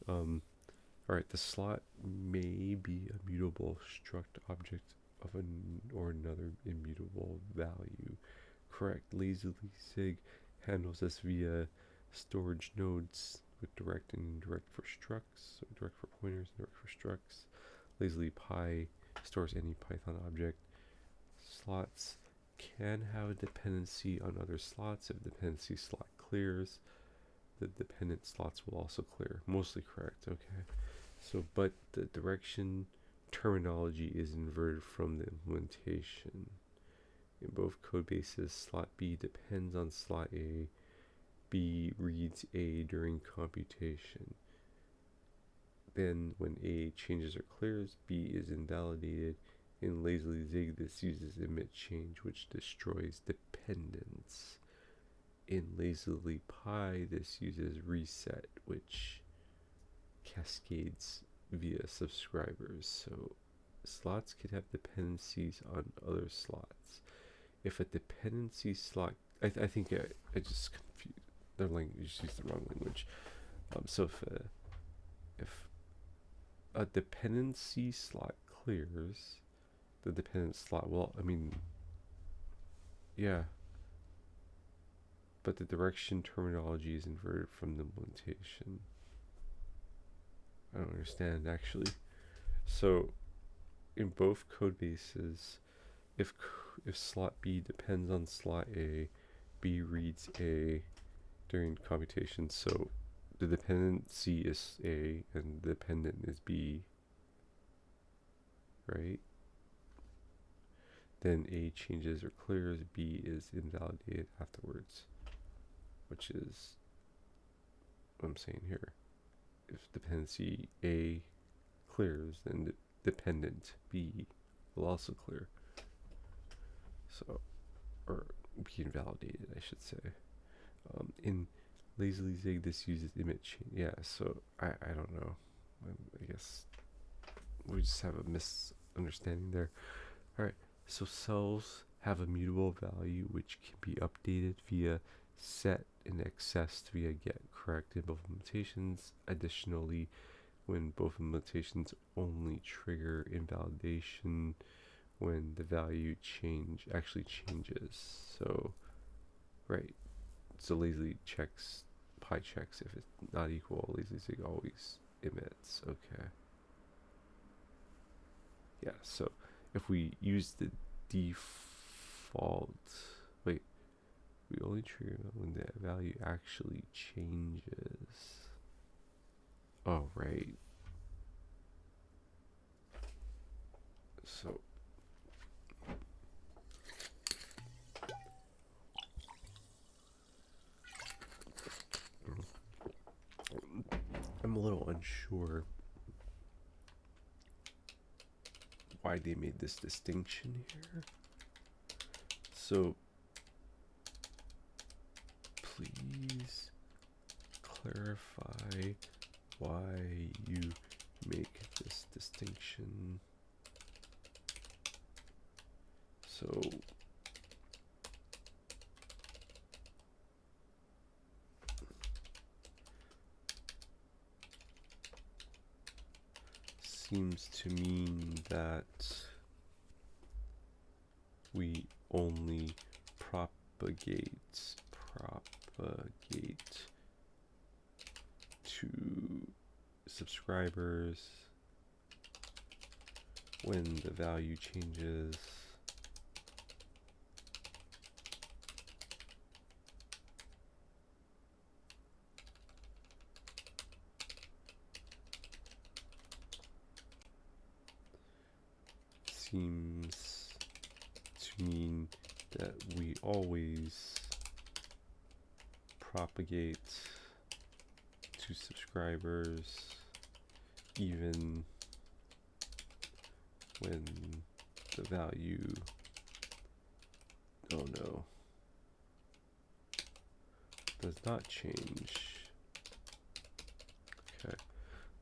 Alright, the slot may be a mutable struct object of an or another immutable value correct. Lazily Zig handles this via storage nodes with direct and indirect for structs, so direct for pointers, indirect for structs. Lazily Pi stores any Python object. Slots can have a dependency on other slots. If the dependency slot clears, the dependent slots will also clear. Mostly correct, okay. So, but the direction terminology is inverted from the implementation. In both code bases, slot B depends on slot A. B reads A during computation. Then when A changes or clears, B is invalidated. In Lazily Zig, this uses emit change, which destroys dependence. In Lazily Pi, this uses reset, which cascades via subscribers. So slots can have dependencies on other slots. If a dependency slot, I think I just confused their language, used the wrong language. So if a dependency slot clears, the dependent slot will, I mean, yeah, but the direction terminology is inverted from the implementation. I don't understand actually. So in both code bases, if slot B depends on slot A, B reads A during computation. So the dependency is A and the dependent is B, right? Then A changes or clears, B is invalidated afterwards, which is what I'm saying here. If dependency A clears, then the dependent B will also clear. So, or be invalidated, I should say. In Lazily Zig, this uses emit change. Yeah, so I don't know. I guess we just have a misunderstanding there. Alright, so cells have a mutable value which can be updated via set and accessed via get, correct in both implementations. Additionally, when both implementations only trigger invalidation when the value actually changes. So, right. So Lazily checks, Pi checks if it's not equal. Lazily Zig always emits. Okay. Yeah. So if we use the default, wait, we only trigger when the value actually changes. Oh, right. So I'm a little unsure why they made this distinction here. So please clarify why you make this distinction. So seems to mean that we only propagate to subscribers when the value changes. Seems to mean that we always propagate to subscribers even when the value, oh no, does not change. Okay.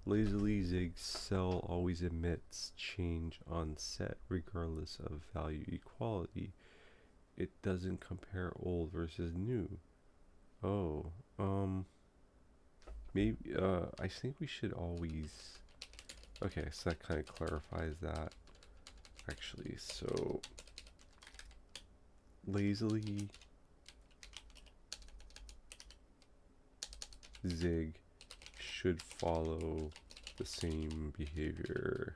Lazily Zig cell always emits change on set regardless of value equality. It doesn't compare old versus new. Oh, maybe, I think we should always, okay, so that kind of clarifies that, actually. So, lazily zig should follow the same behavior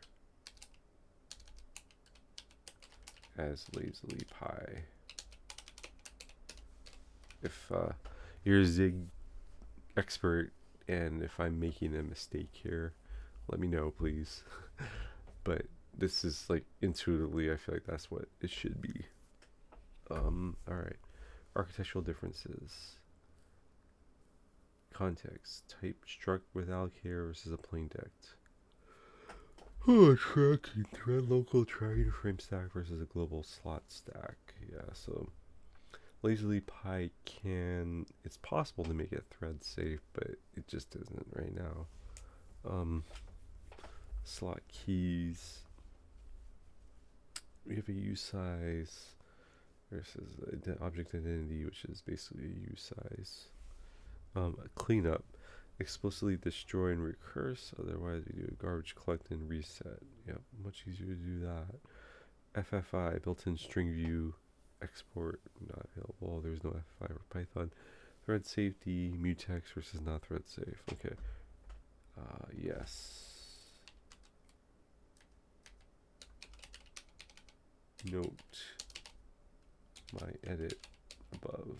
as lazily pi. If you're a zig expert and if I'm making a mistake here, let me know, please. But this is like intuitively, I feel like that's what it should be. Alright. Architectural differences. Context. Type struct with allocator versus a plain text. Oh, tracking. Thread local tracking frame stack versus a global slot stack. Yeah, so lazily pi can, it's possible to make it thread safe, but it just isn't right now. Slot keys. We have a usize versus object identity, which is basically a usize. A cleanup. Explicitly destroy and recurse, otherwise we do a garbage collect and reset. Yep, much easier to do that. FFI, built-in string view, export, not available. There's no FFI for Python. Thread safety, mutex versus not thread safe. Okay. Yes. Note my edit above.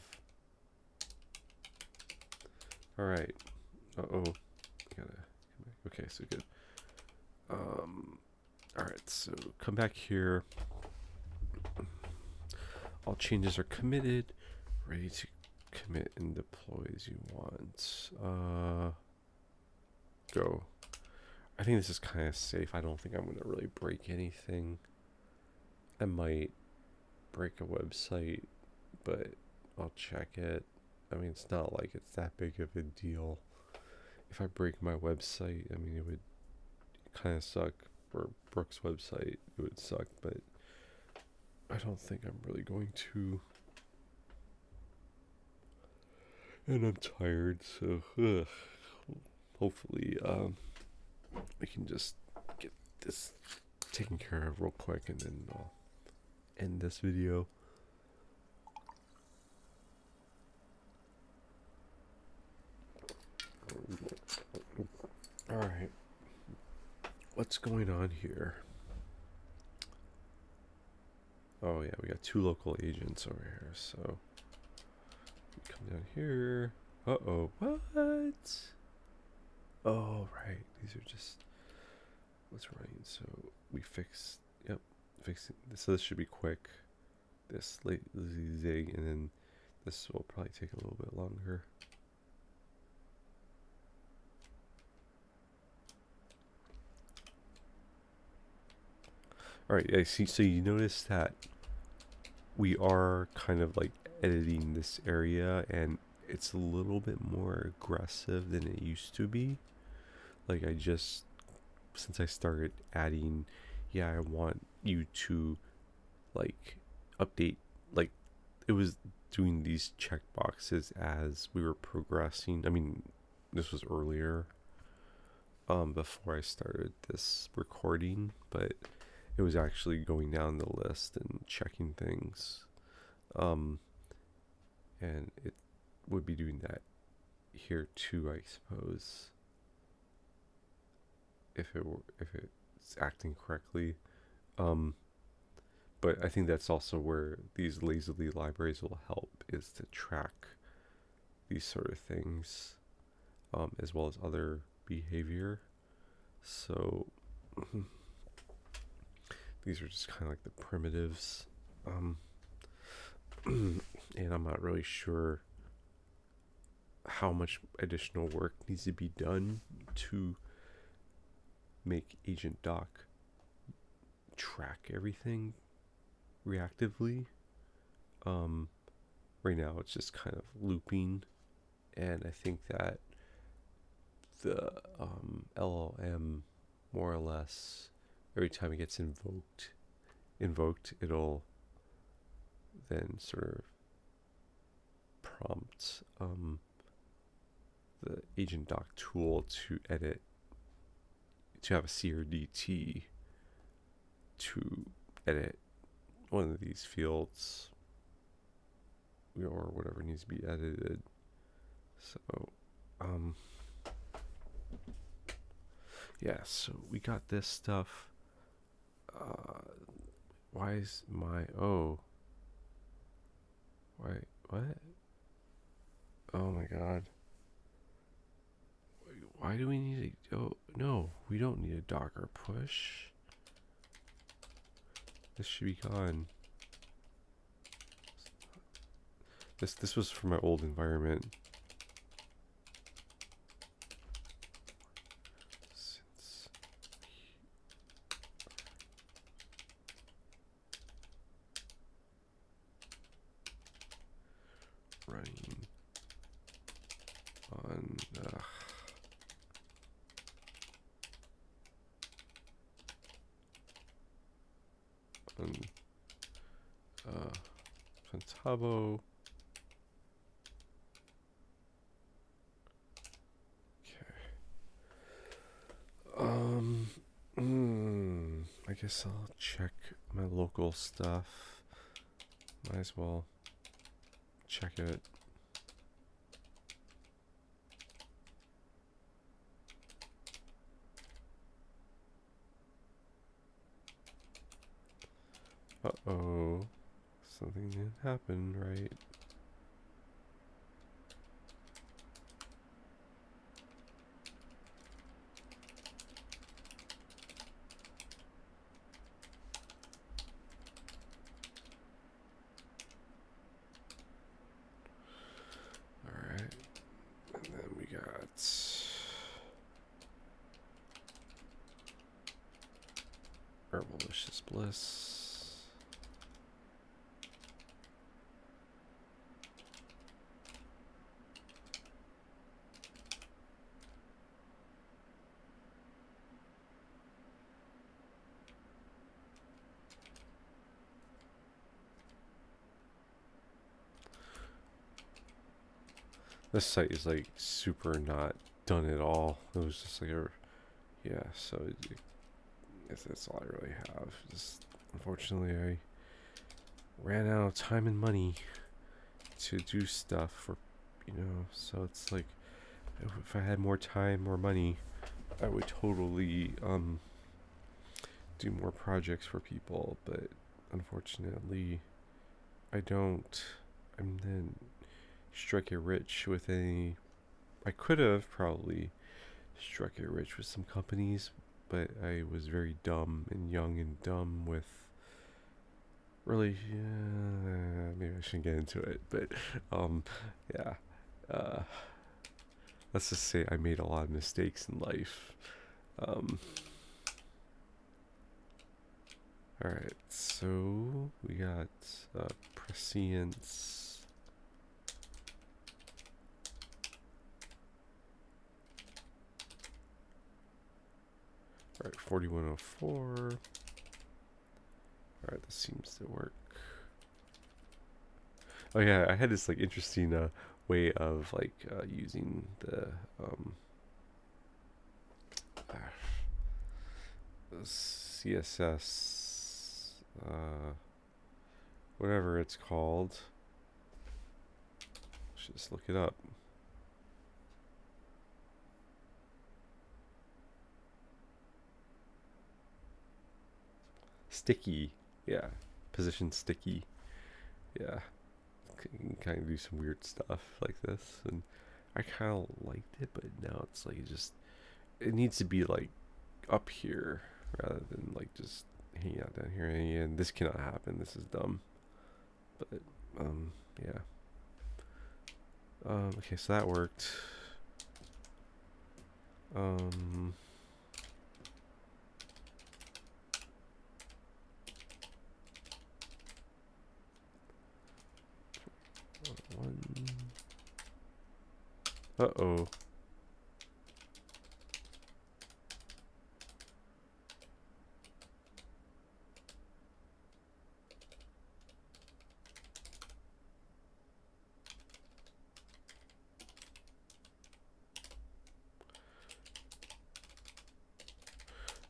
Alright. Uh-oh. Okay, so good. Alright, so come back here. All changes are committed. Ready to commit and deploy as you want. Go. I think this is kind of safe. I don't think I'm going to really break anything. I might break a website, but I'll check it. I mean, it's not like it's that big of a deal. If I break my website, I mean, it would kind of suck. For Brooke's website, it would suck, but I don't think I'm really going to. And I'm tired, so hopefully we can just get this taken care of real quick, and then I'll end this video. Alright, what's going on here? Oh yeah, we got 2 local agents over here, so we come down here. Uh-oh, what? Oh, right, these are just what's running. So we fix, yep, fixing this. So this should be quick. This lazy zig, and then this will probably take a little bit longer. Alright, I see. So you notice that we are kind of like editing this area, and it's a little bit more aggressive than it used to be. Like since I started adding, yeah, I want you to like update, like it was doing these checkboxes as we were progressing. I mean, this was earlier, before I started this recording, but it was actually going down the list and checking things. And it would be doing that here too, I suppose, if it's acting correctly. But I think that's also where these Lazily libraries will help, is to track these sort of things, as well as other behavior. So these are just kind of like the primitives. And I'm not really sure how much additional work needs to be done to make agent doc track everything reactively. Right now it's just kind of looping, and I think that the LLM, more or less, every time it gets invoked, it'll then sort of prompt the agent doc tool to edit, to have a CRDT to edit one of these fields or whatever needs to be edited. So yeah, so we got this stuff. Why is my wait, what? Oh my god. Why do we need a no, we don't need a Docker push. This should be gone. This was from my old environment. Since running on Tabo. I guess I'll check my local stuff. Might as well check it. Uh-oh. Something didn't happen, right? Alright. And then we got Herbalicious Bliss. This site is like super not done at all. It was just like a, yeah, so that's all I really have. Just unfortunately I ran out of time and money to do stuff for, so it's like if I had more time, more money, I would totally do more projects for people, but unfortunately I don't. I'm then struck it rich with any. I could have probably struck it rich with some companies, but I was very dumb and young and dumb with really, maybe I shouldn't get into it, but yeah, let's just say I made a lot of mistakes in life. Alright, so we got prescience. Alright, 4104. Alright, this seems to work. Oh yeah, I had this like interesting way of like using the CSS, whatever it's called. Should just look it up. Sticky, yeah, position sticky, yeah. You can kind of do some weird stuff like this, and I kind of liked it, but now it's like it needs to be like up here rather than like just hanging out down here. And this cannot happen. This is dumb. But yeah. Okay, so that worked. One. Uh-oh.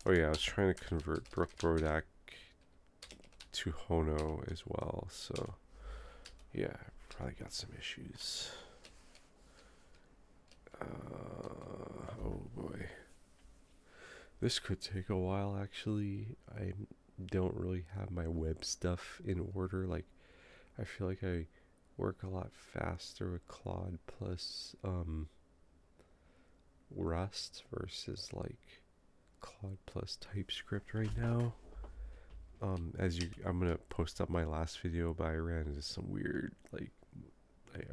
Oh yeah, I was trying to convert Brook Brodak to Hono as well, so yeah, probably got some issues. Oh boy. This could take a while actually. I don't really have my web stuff in order. Like, I feel like I work a lot faster with Claude plus Rust versus like Claude plus TypeScript right now. I'm gonna post up my last video, but I ran into some weird, like,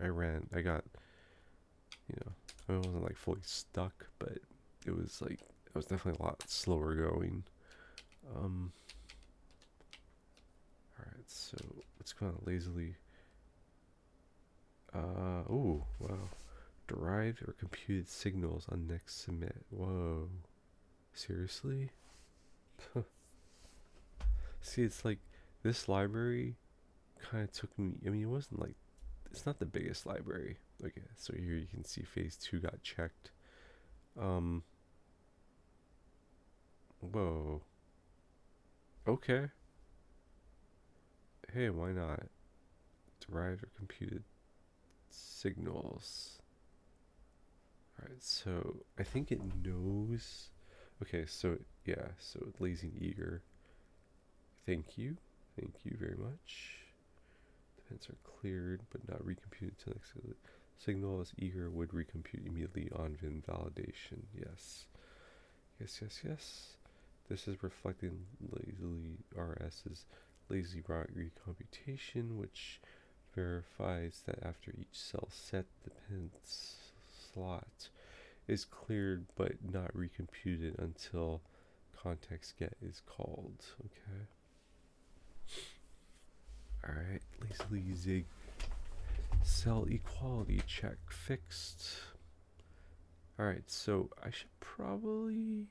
I got, I wasn't like fully stuck, but it was like, it was definitely a lot slower going. Alright, so let's go on lazily. Oh, wow. Derived or computed signals on next submit. Whoa. Seriously? See, it's like this library kind of took me. I mean, it wasn't like, it's not the biggest library. Okay, so here you can see phase 2 got checked. Whoa. Okay. Hey, why not? Derived or computed signals. Alright, so I think it knows. Okay, so yeah, so lazy and eager. Thank you. Thank you very much. Depends are cleared but not recomputed to next signal as eager would recompute immediately on invalidation. Yes. Yes, yes, yes. This is reflecting Lazily RS's lazy recomputation, which verifies that after each cell set depends slot is cleared but not recomputed until context get is called. Okay. Alright, lazily zig cell equality check fixed. Alright, so I should probably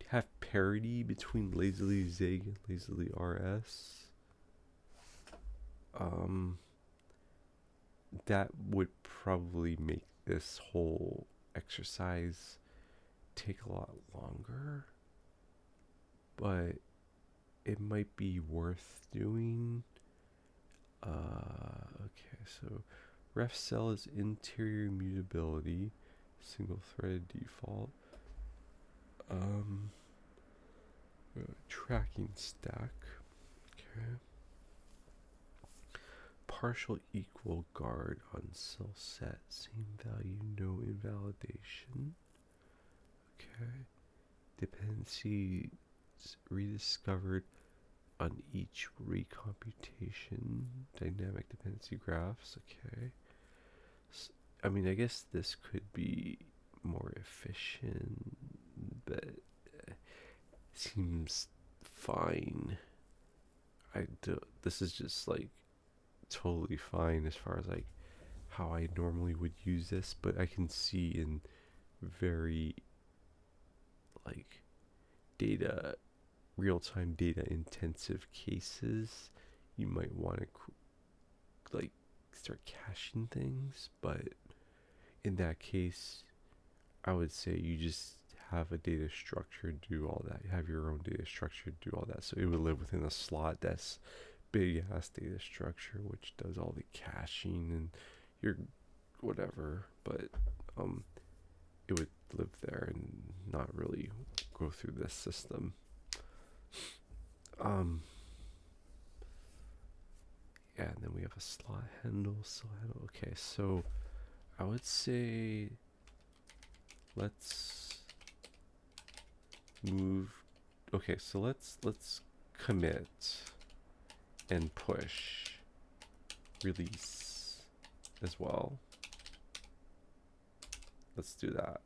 have parity between lazily zig and lazily rs. That would probably make this whole exercise take a lot longer, but it might be worth doing. Okay, so ref cell is interior mutability, single threaded default. Tracking stack. Okay. Partial equal guard on cell set, same value, no invalidation. Okay. Dependency rediscovered on each recomputation. Dynamic dependency graphs. Okay. So, I mean, I guess this could be more efficient, but seems fine. This is just like totally fine as far as like how I normally would use this, but I can see in very like real-time data intensive cases you might want to like start caching things, but in that case I would say you just have a data structure do all that. You have your own data structure do all that, so it would live within a slot that's big ass data structure which does all the caching and your whatever, but it would live there and not really go through this system. Yeah, and then we have a slot handle. Okay, so I would say let's move. Okay, so let's commit and push release as well. Let's do that.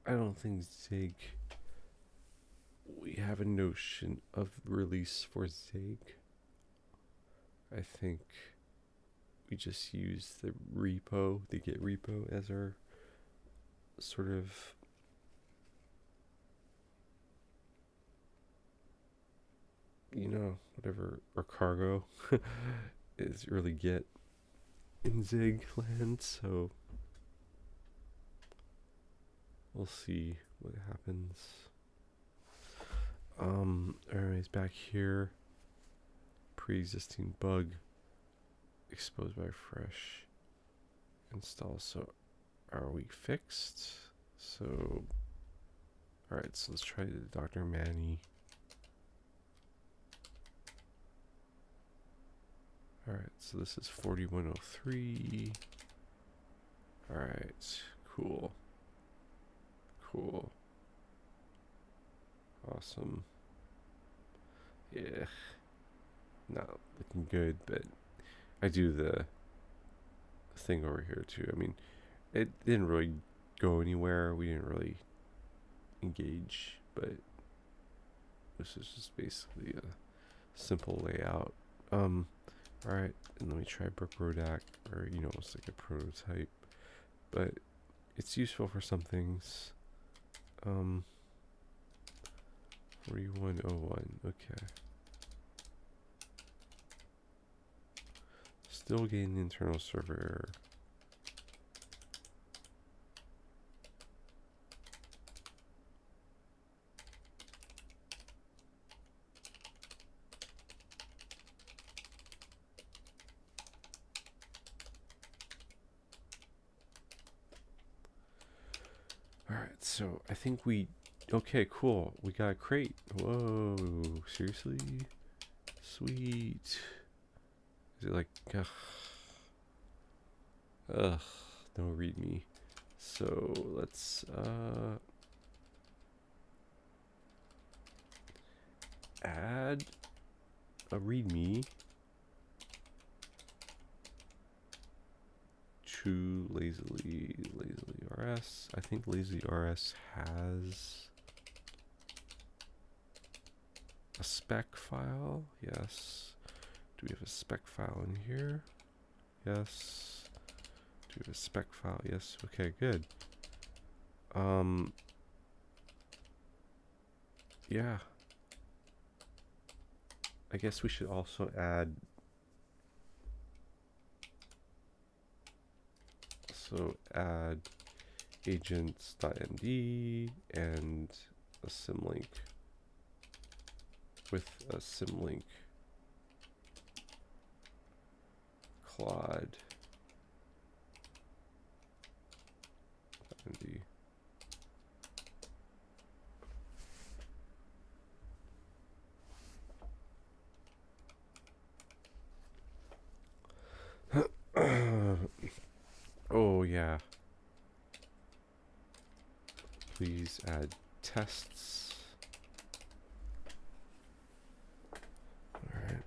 I don't think Zig, we have a notion of release for Zig. I think we just use the repo, the Git repo, as our sort of whatever our cargo is really Git in Zig land, so we'll see what happens. Anyways, back here, pre-existing bug exposed by fresh install. So are we fixed? So all right, so let's try the Dr. Manny. All right, so this is 4103. All right, cool. Cool. Awesome. Yeah, not looking good, but I do the thing over here too. I mean, it didn't really go anywhere. We didn't really engage, but this is just basically a simple layout. All right, and let me try Brook Rodak, or it's like a prototype, but it's useful for some things. 4101. Okay. Still getting the internal server error. Alright, so I think okay, cool. We got a crate. Whoa, seriously? Sweet. Is it like, ugh, no readme. So let's, add a readme to Lazily RS. I think Lazily RS has a spec file. Yes. Do we have a spec file in here? Yes. Do we have a spec file? Yes. Okay, good. Yeah. I guess we should also add agents.md and a symlink with a symlink claude-md. Oh yeah. Please add tests. All right.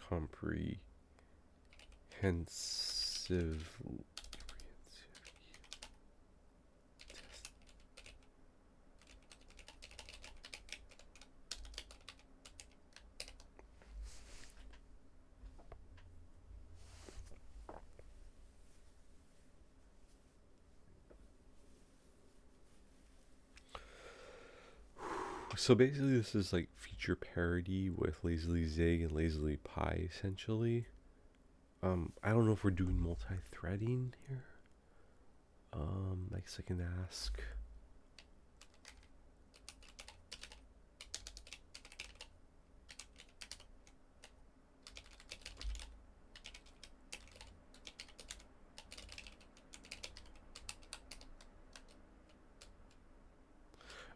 Comprehensive. So basically this is like feature parity with Lazily Zig and Lazily Pi essentially. I don't know if we're doing multi-threading here. I guess I can ask.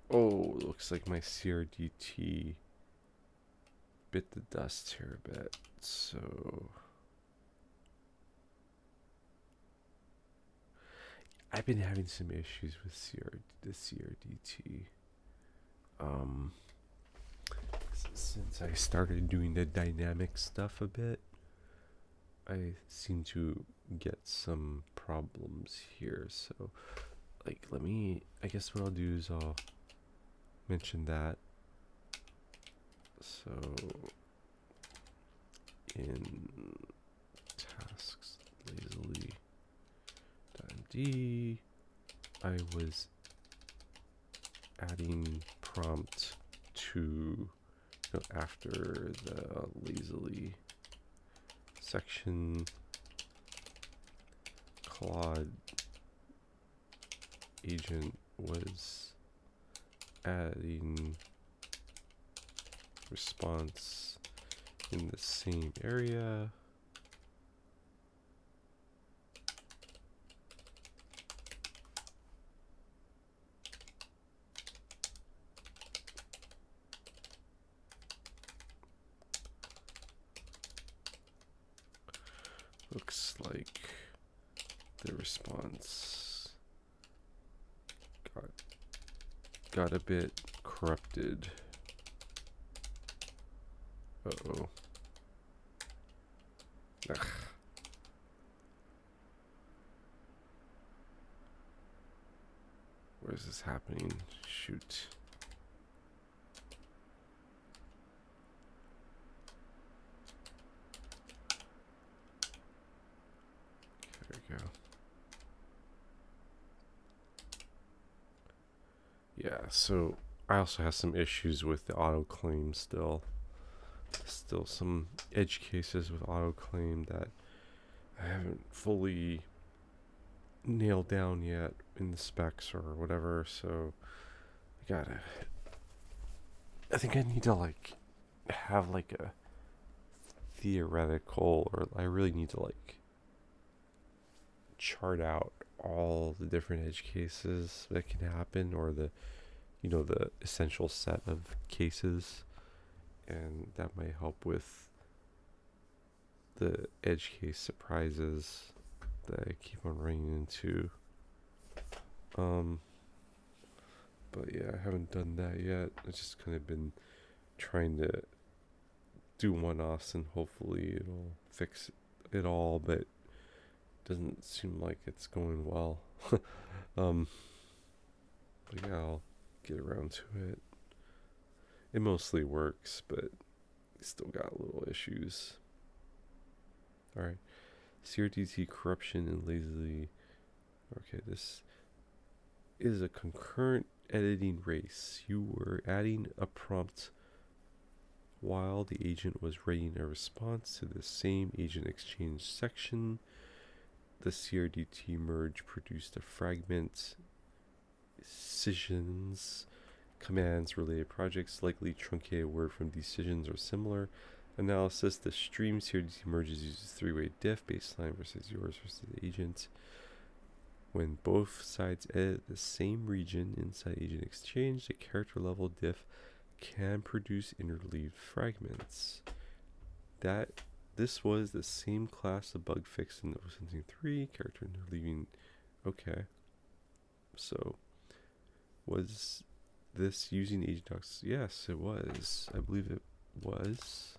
Oh, looks like my CRDT bit the dust here a bit. So I've been having some issues with the CRDT. Since I started doing the dynamic stuff a bit, I seem to get some problems here. So like, I guess what I'll do is I'll mention that. So in tasks lazily.md, I was adding prompt to go after the lazily section Claude agent was adding response in the same area. Looks like the response got a bit corrupted. Uh-oh. Ugh. Where is this happening? Shoot. There we go. Yeah, so I also have some issues with the autoclaim still. Still some edge cases with autoclaim that I haven't fully nailed down yet in the specs or whatever, so I think I need to like have like a theoretical, or I really need to like chart out all the different edge cases that can happen, or the the essential set of cases, and that might help with the edge case surprises that I keep on running into. But yeah, I haven't done that yet. I've just kind of been trying to do one-offs and hopefully it'll fix it all, but it doesn't seem like it's going well. But yeah, I'll get around to it. It mostly works, but still got little issues. Alright, CRDT corruption and lazily. Okay, this is a concurrent editing race. You were adding a prompt while the agent was writing a response to the same agent exchange section. The CRDT merge produced a fragment. Decisions, commands, related projects, likely truncate a word from decisions or similar. Analysis, the stream CRDT merges uses three-way diff, baseline versus yours versus the agent. When both sides edit the same region inside agent exchange, the character level diff can produce interleaved fragments. This was the same class of bug fix in the something 3, character interleaving. Okay. So was this using agent docs? Yes, it was. I believe it was.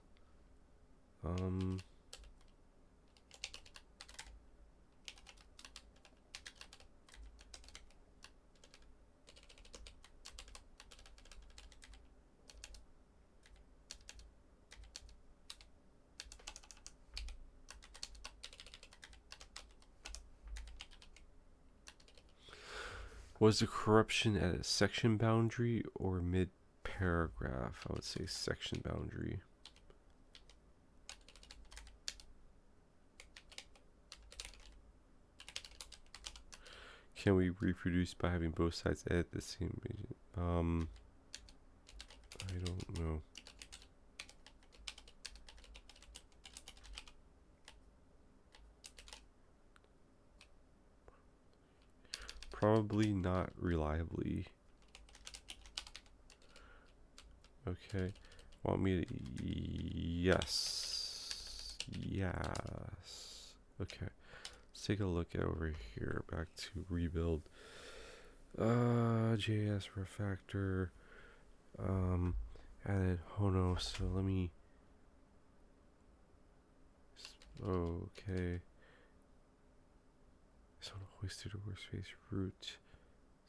Was the corruption at a section boundary or mid-paragraph? I would say section boundary. Can we reproduce by having both sides edit the same agent? I don't know. Probably not reliably. Okay. Want me to... Yes. Yes. Okay. Let's take a look over here. Back to rebuild. JS refactor. Added Hono. So let me... Okay. So hoisted a workspace root.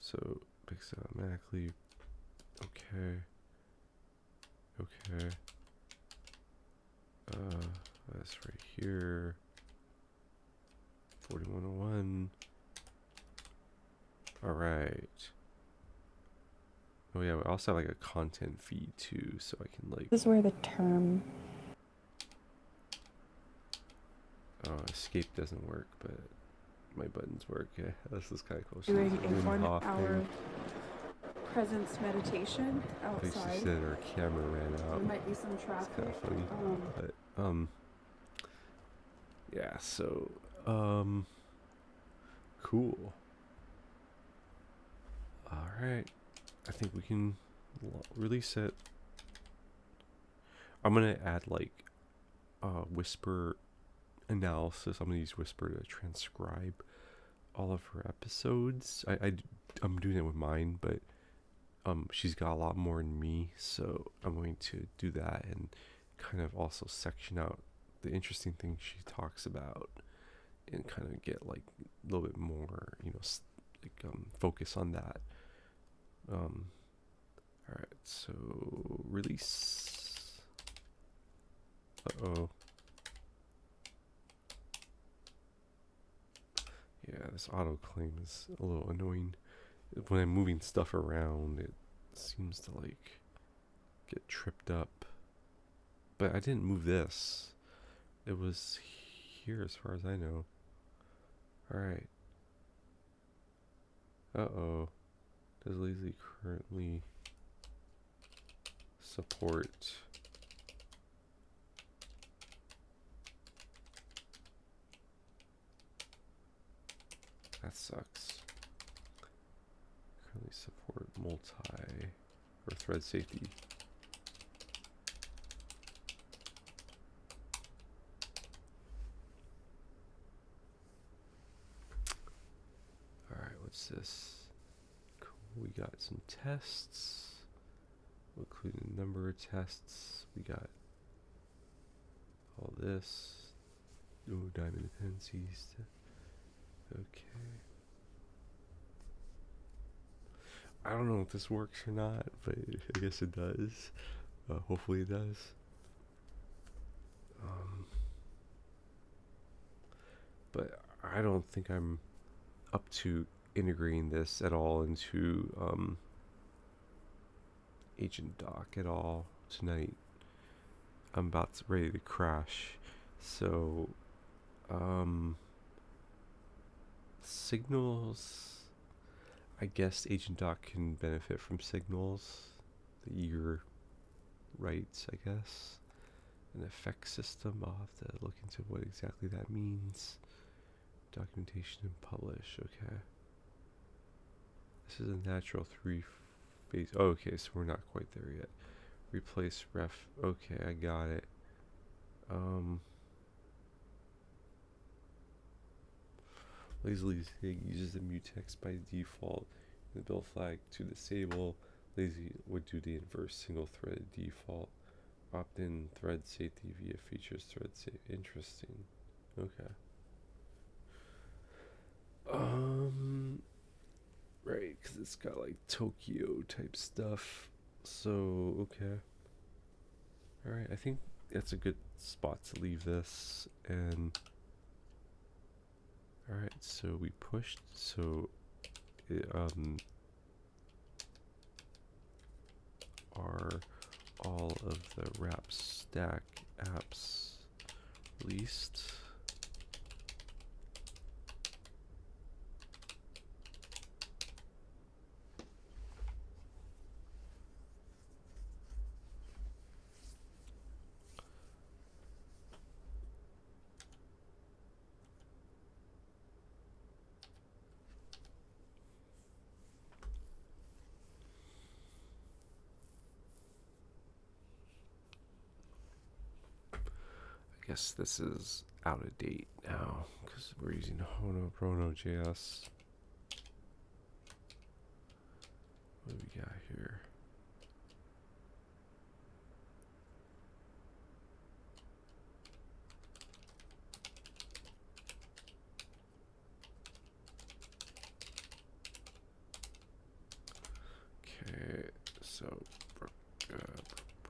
So picks it automatically. Okay. Okay. That's right here. 4101. Alright. Oh yeah, we also have like a content feed too, so I can like. This is where the term. Oh, escape doesn't work, but my buttons work. Yeah, this is kind of cool. Doing She's a Wim 1 Hof hour presence meditation Like she outside. said, our camera ran out. There might be some It's kind traffic. of funny, but yeah. So cool. All right, I think we can release it. I'm gonna add like whisper analysis. I'm gonna use Whisper to transcribe all of her episodes. I'm doing it with mine, but she's got a lot more than me, so I'm going to do that and kind of also section out the interesting things she talks about and kind of get like a little bit more, focus on that. All right, so release. Uh-oh. Yeah, this auto claim is a little annoying. When I'm moving stuff around, it seems to like get tripped up. But I didn't move this. It was here as far as I know. Alright. Uh-oh. Does Lazily currently support... That sucks. Currently support multi or thread safety. Alright, what's this? Cool, we got some tests, including a number of tests. We got all this. Oh, diamond dependencies. Okay. I don't know if this works or not, but I guess it does. Hopefully it does. But I don't think I'm up to integrating this at all into Agent Doc at all tonight. I'm about ready to crash. So, signals. I guess Agent Doc can benefit from signals. The eager writes, I guess. An effect system. I'll have to look into what exactly that means. Documentation and publish. Okay. This is a natural three-phase. Oh, okay, so we're not quite there yet. Replace ref. Okay, I got it. Lazily uses the mutex by default. The build flag to disable. Lazy would do the inverse single threaded default. Opt in thread safety via features thread safe. Interesting. Okay. Right, because it's got like Tokyo type stuff. So, okay. Alright, I think that's a good spot to leave this. And alright, so we pushed, so it, are all of the wrap stack apps released? I guess this is out of date now because we're using Hono.js. What do we got here? Okay, so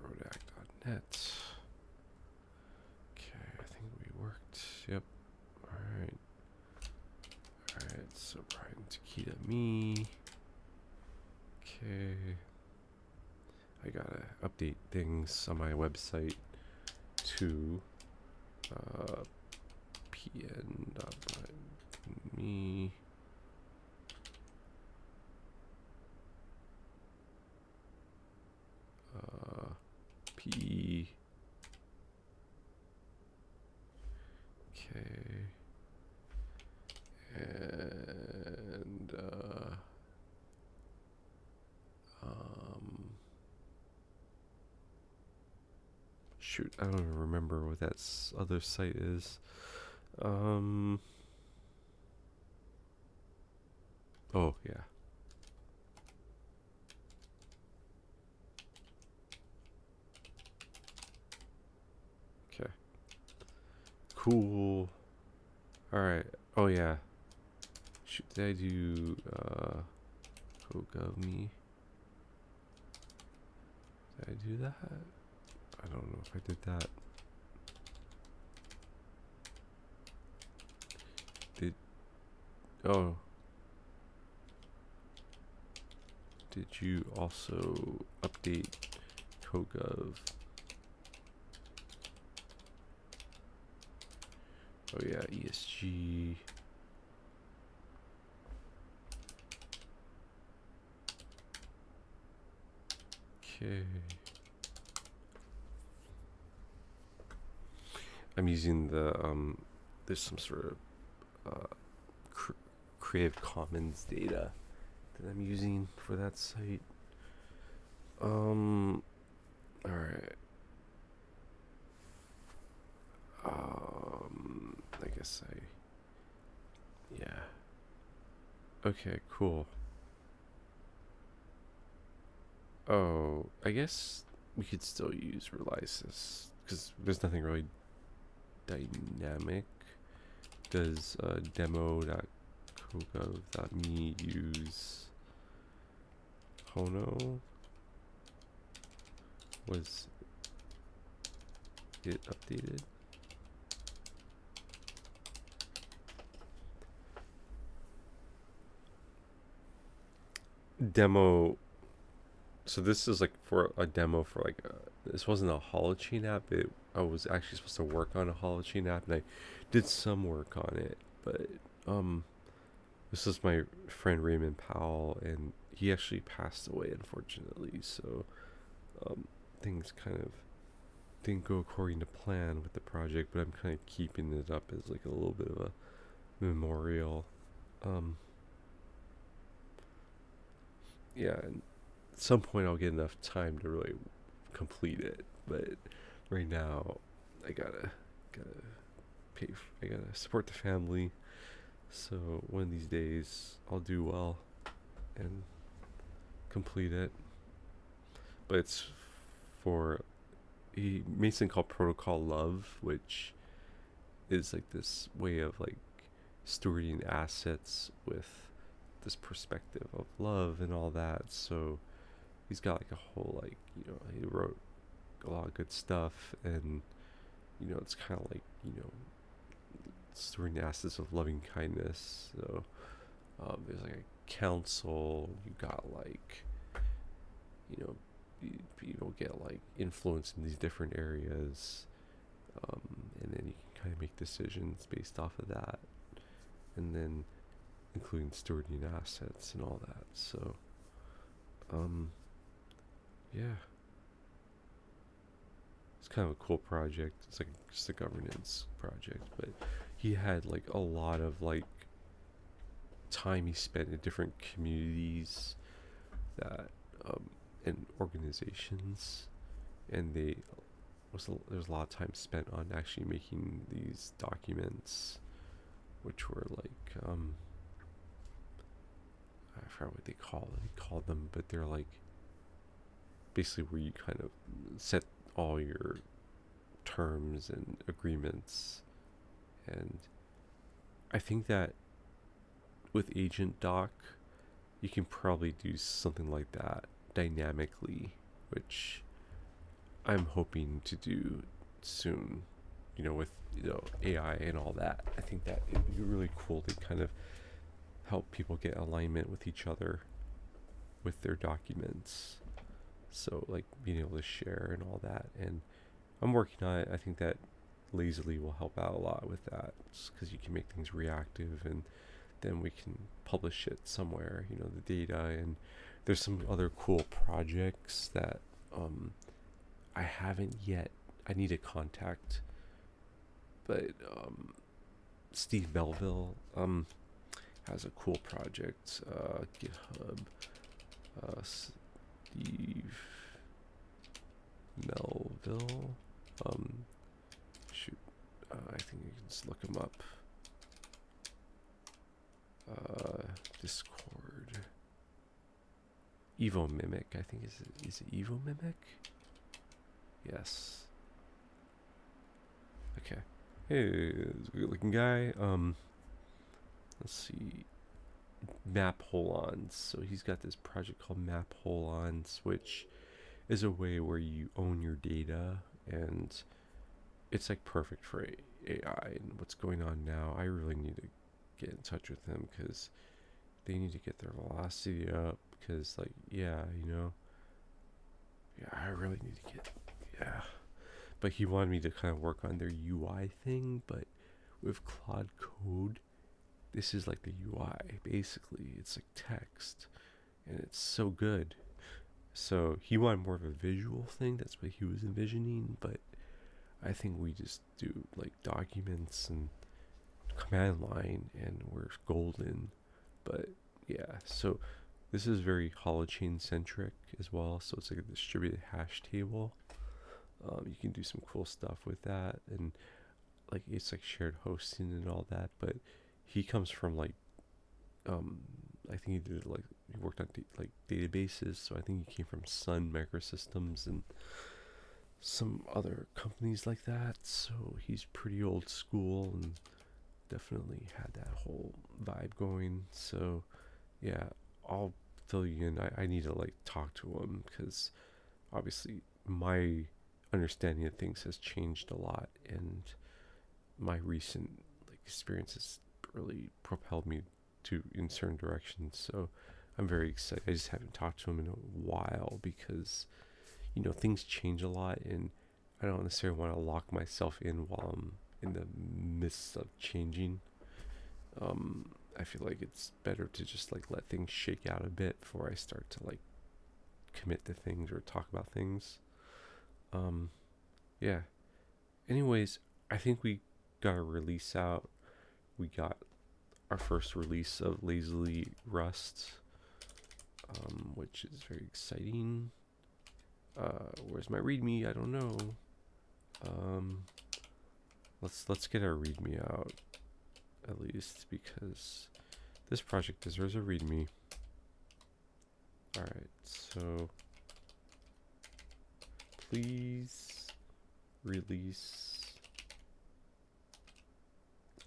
Brodac.net. Okay, I think we worked. Yep. Alright. Alright, so Brian Takeda me. Okay. I gotta update things on my website to pn.me. P. Okay. And shoot, I don't even remember what that other site is. Oh yeah. Okay. Cool. All right. Oh yeah. Shoot, did I do CodeGov.me? Did I do that? I don't know if I did that. Oh. Did you also update CodeGov? Oh yeah, ESG. Okay. I'm using the there's some sort of Creative Commons data that I'm using for that site. All right. I guess yeah. Okay, cool. Oh, I guess we could still use Relisis because there's nothing really dynamic. Does demo.cogov.me use Hono? Was it updated? Demo. So this is like for a demo for like this wasn't a holochain app. I was actually supposed to work on a holochain app, and I did some work on it. But this is my friend Raymond Powell, and he actually passed away, unfortunately. So things kind of didn't go according to plan with the project. But I'm kind of keeping it up as like a little bit of a memorial. Yeah, and at some point I'll get enough time to really complete it, but right now I gotta pay. I gotta support the family. So one of these days I'll do well and complete it. But it's for he made something called Protocol Love, which is like this way of like stewarding assets with this perspective of love and all that. So he's got like a whole like he wrote a lot of good stuff, and it's kind of like stewarding assets of loving kindness. So there's like a council. You got like people get like influence in these different areas, and then you can kind of make decisions based off of that, and then including stewarding assets and all that. So yeah, it's kind of a cool project. It's like just a governance project, but he had like a lot of like time he spent in different communities that and organizations, and there was a lot of time spent on actually making these documents, which were like I forgot what they called them, but they're like basically where you kind of set all your terms and agreements. And I think that with Agent Doc you can probably do something like that dynamically, which I'm hoping to do soon, with AI and all that. I think that it would be really cool to kind of help people get alignment with each other with their documents. So like being able to share and all that, and I'm working on it. I think that Lazily will help out a lot with that, because you can make things reactive, and then we can publish it somewhere, the data. And there's some other cool projects that I haven't yet. I need to contact, but Steve Melville has a cool project. GitHub. Steve Melville. Shoot. I think you can just look him up. Discord. Evo Mimic, I think. Is it Evo Mimic? Yes. Okay. Hey, it's a good looking guy. Let's see. Map Holons. So he's got this project called Map Holons, which is a way where you own your data, and it's like perfect for AI and what's going on now. I really need to get in touch with them, because they need to get their velocity up, because yeah, I really need to get, yeah. But he wanted me to kind of work on their UI thing, but with claude-code, this is like the UI, basically. It's like text, and it's so good. So he wanted more of a visual thing. That's what he was envisioning, but I think we just do like documents and command line, and we're golden. But yeah, so this is very holochain centric as well. So it's like a distributed hash table. You can do some cool stuff with that, and like it's like shared hosting and all that. But he comes from I think he worked on databases. So I think he came from Sun Microsystems and some other companies like that. So he's pretty old school and definitely had that whole vibe going. So yeah, I'll fill you in. I need to talk to him, because obviously my understanding of things has changed a lot, and my recent experiences really propelled me in certain directions. So I'm very excited. I just haven't talked to him in a while, because things change a lot, and I don't necessarily want to lock myself in while I'm in the midst of changing. I feel like it's better to just let things shake out a bit before I start to commit to things or talk about things. Yeah. Anyways, I think we got a release out. We got our first release of Lazily Rust, which is very exciting. Where's my README? I don't know. Let's get our README out, at least, because this project deserves a README. Alright, so please release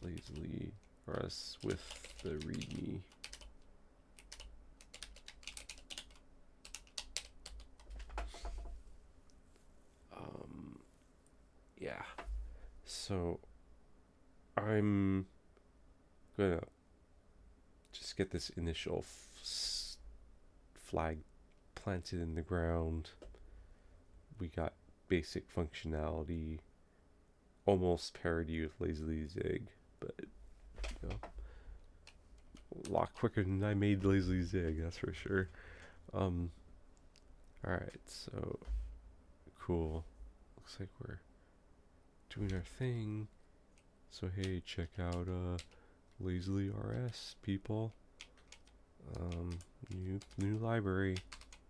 Lazily Rust with the README. Yeah. So I'm gonna just get this initial flag planted in the ground. We got basic functionality, almost parity with Lazily Zig, but a lot quicker than I made Lazily Zig, that's for sure. Alright, so cool. Looks like we're doing our thing. So hey, check out Lazily RS, people. New library,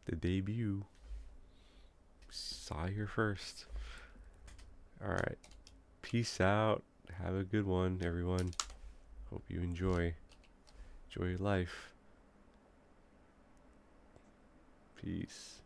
the debut. Saw here first. Alright, peace out. Have a good one, everyone. Hope you enjoy your life. Peace.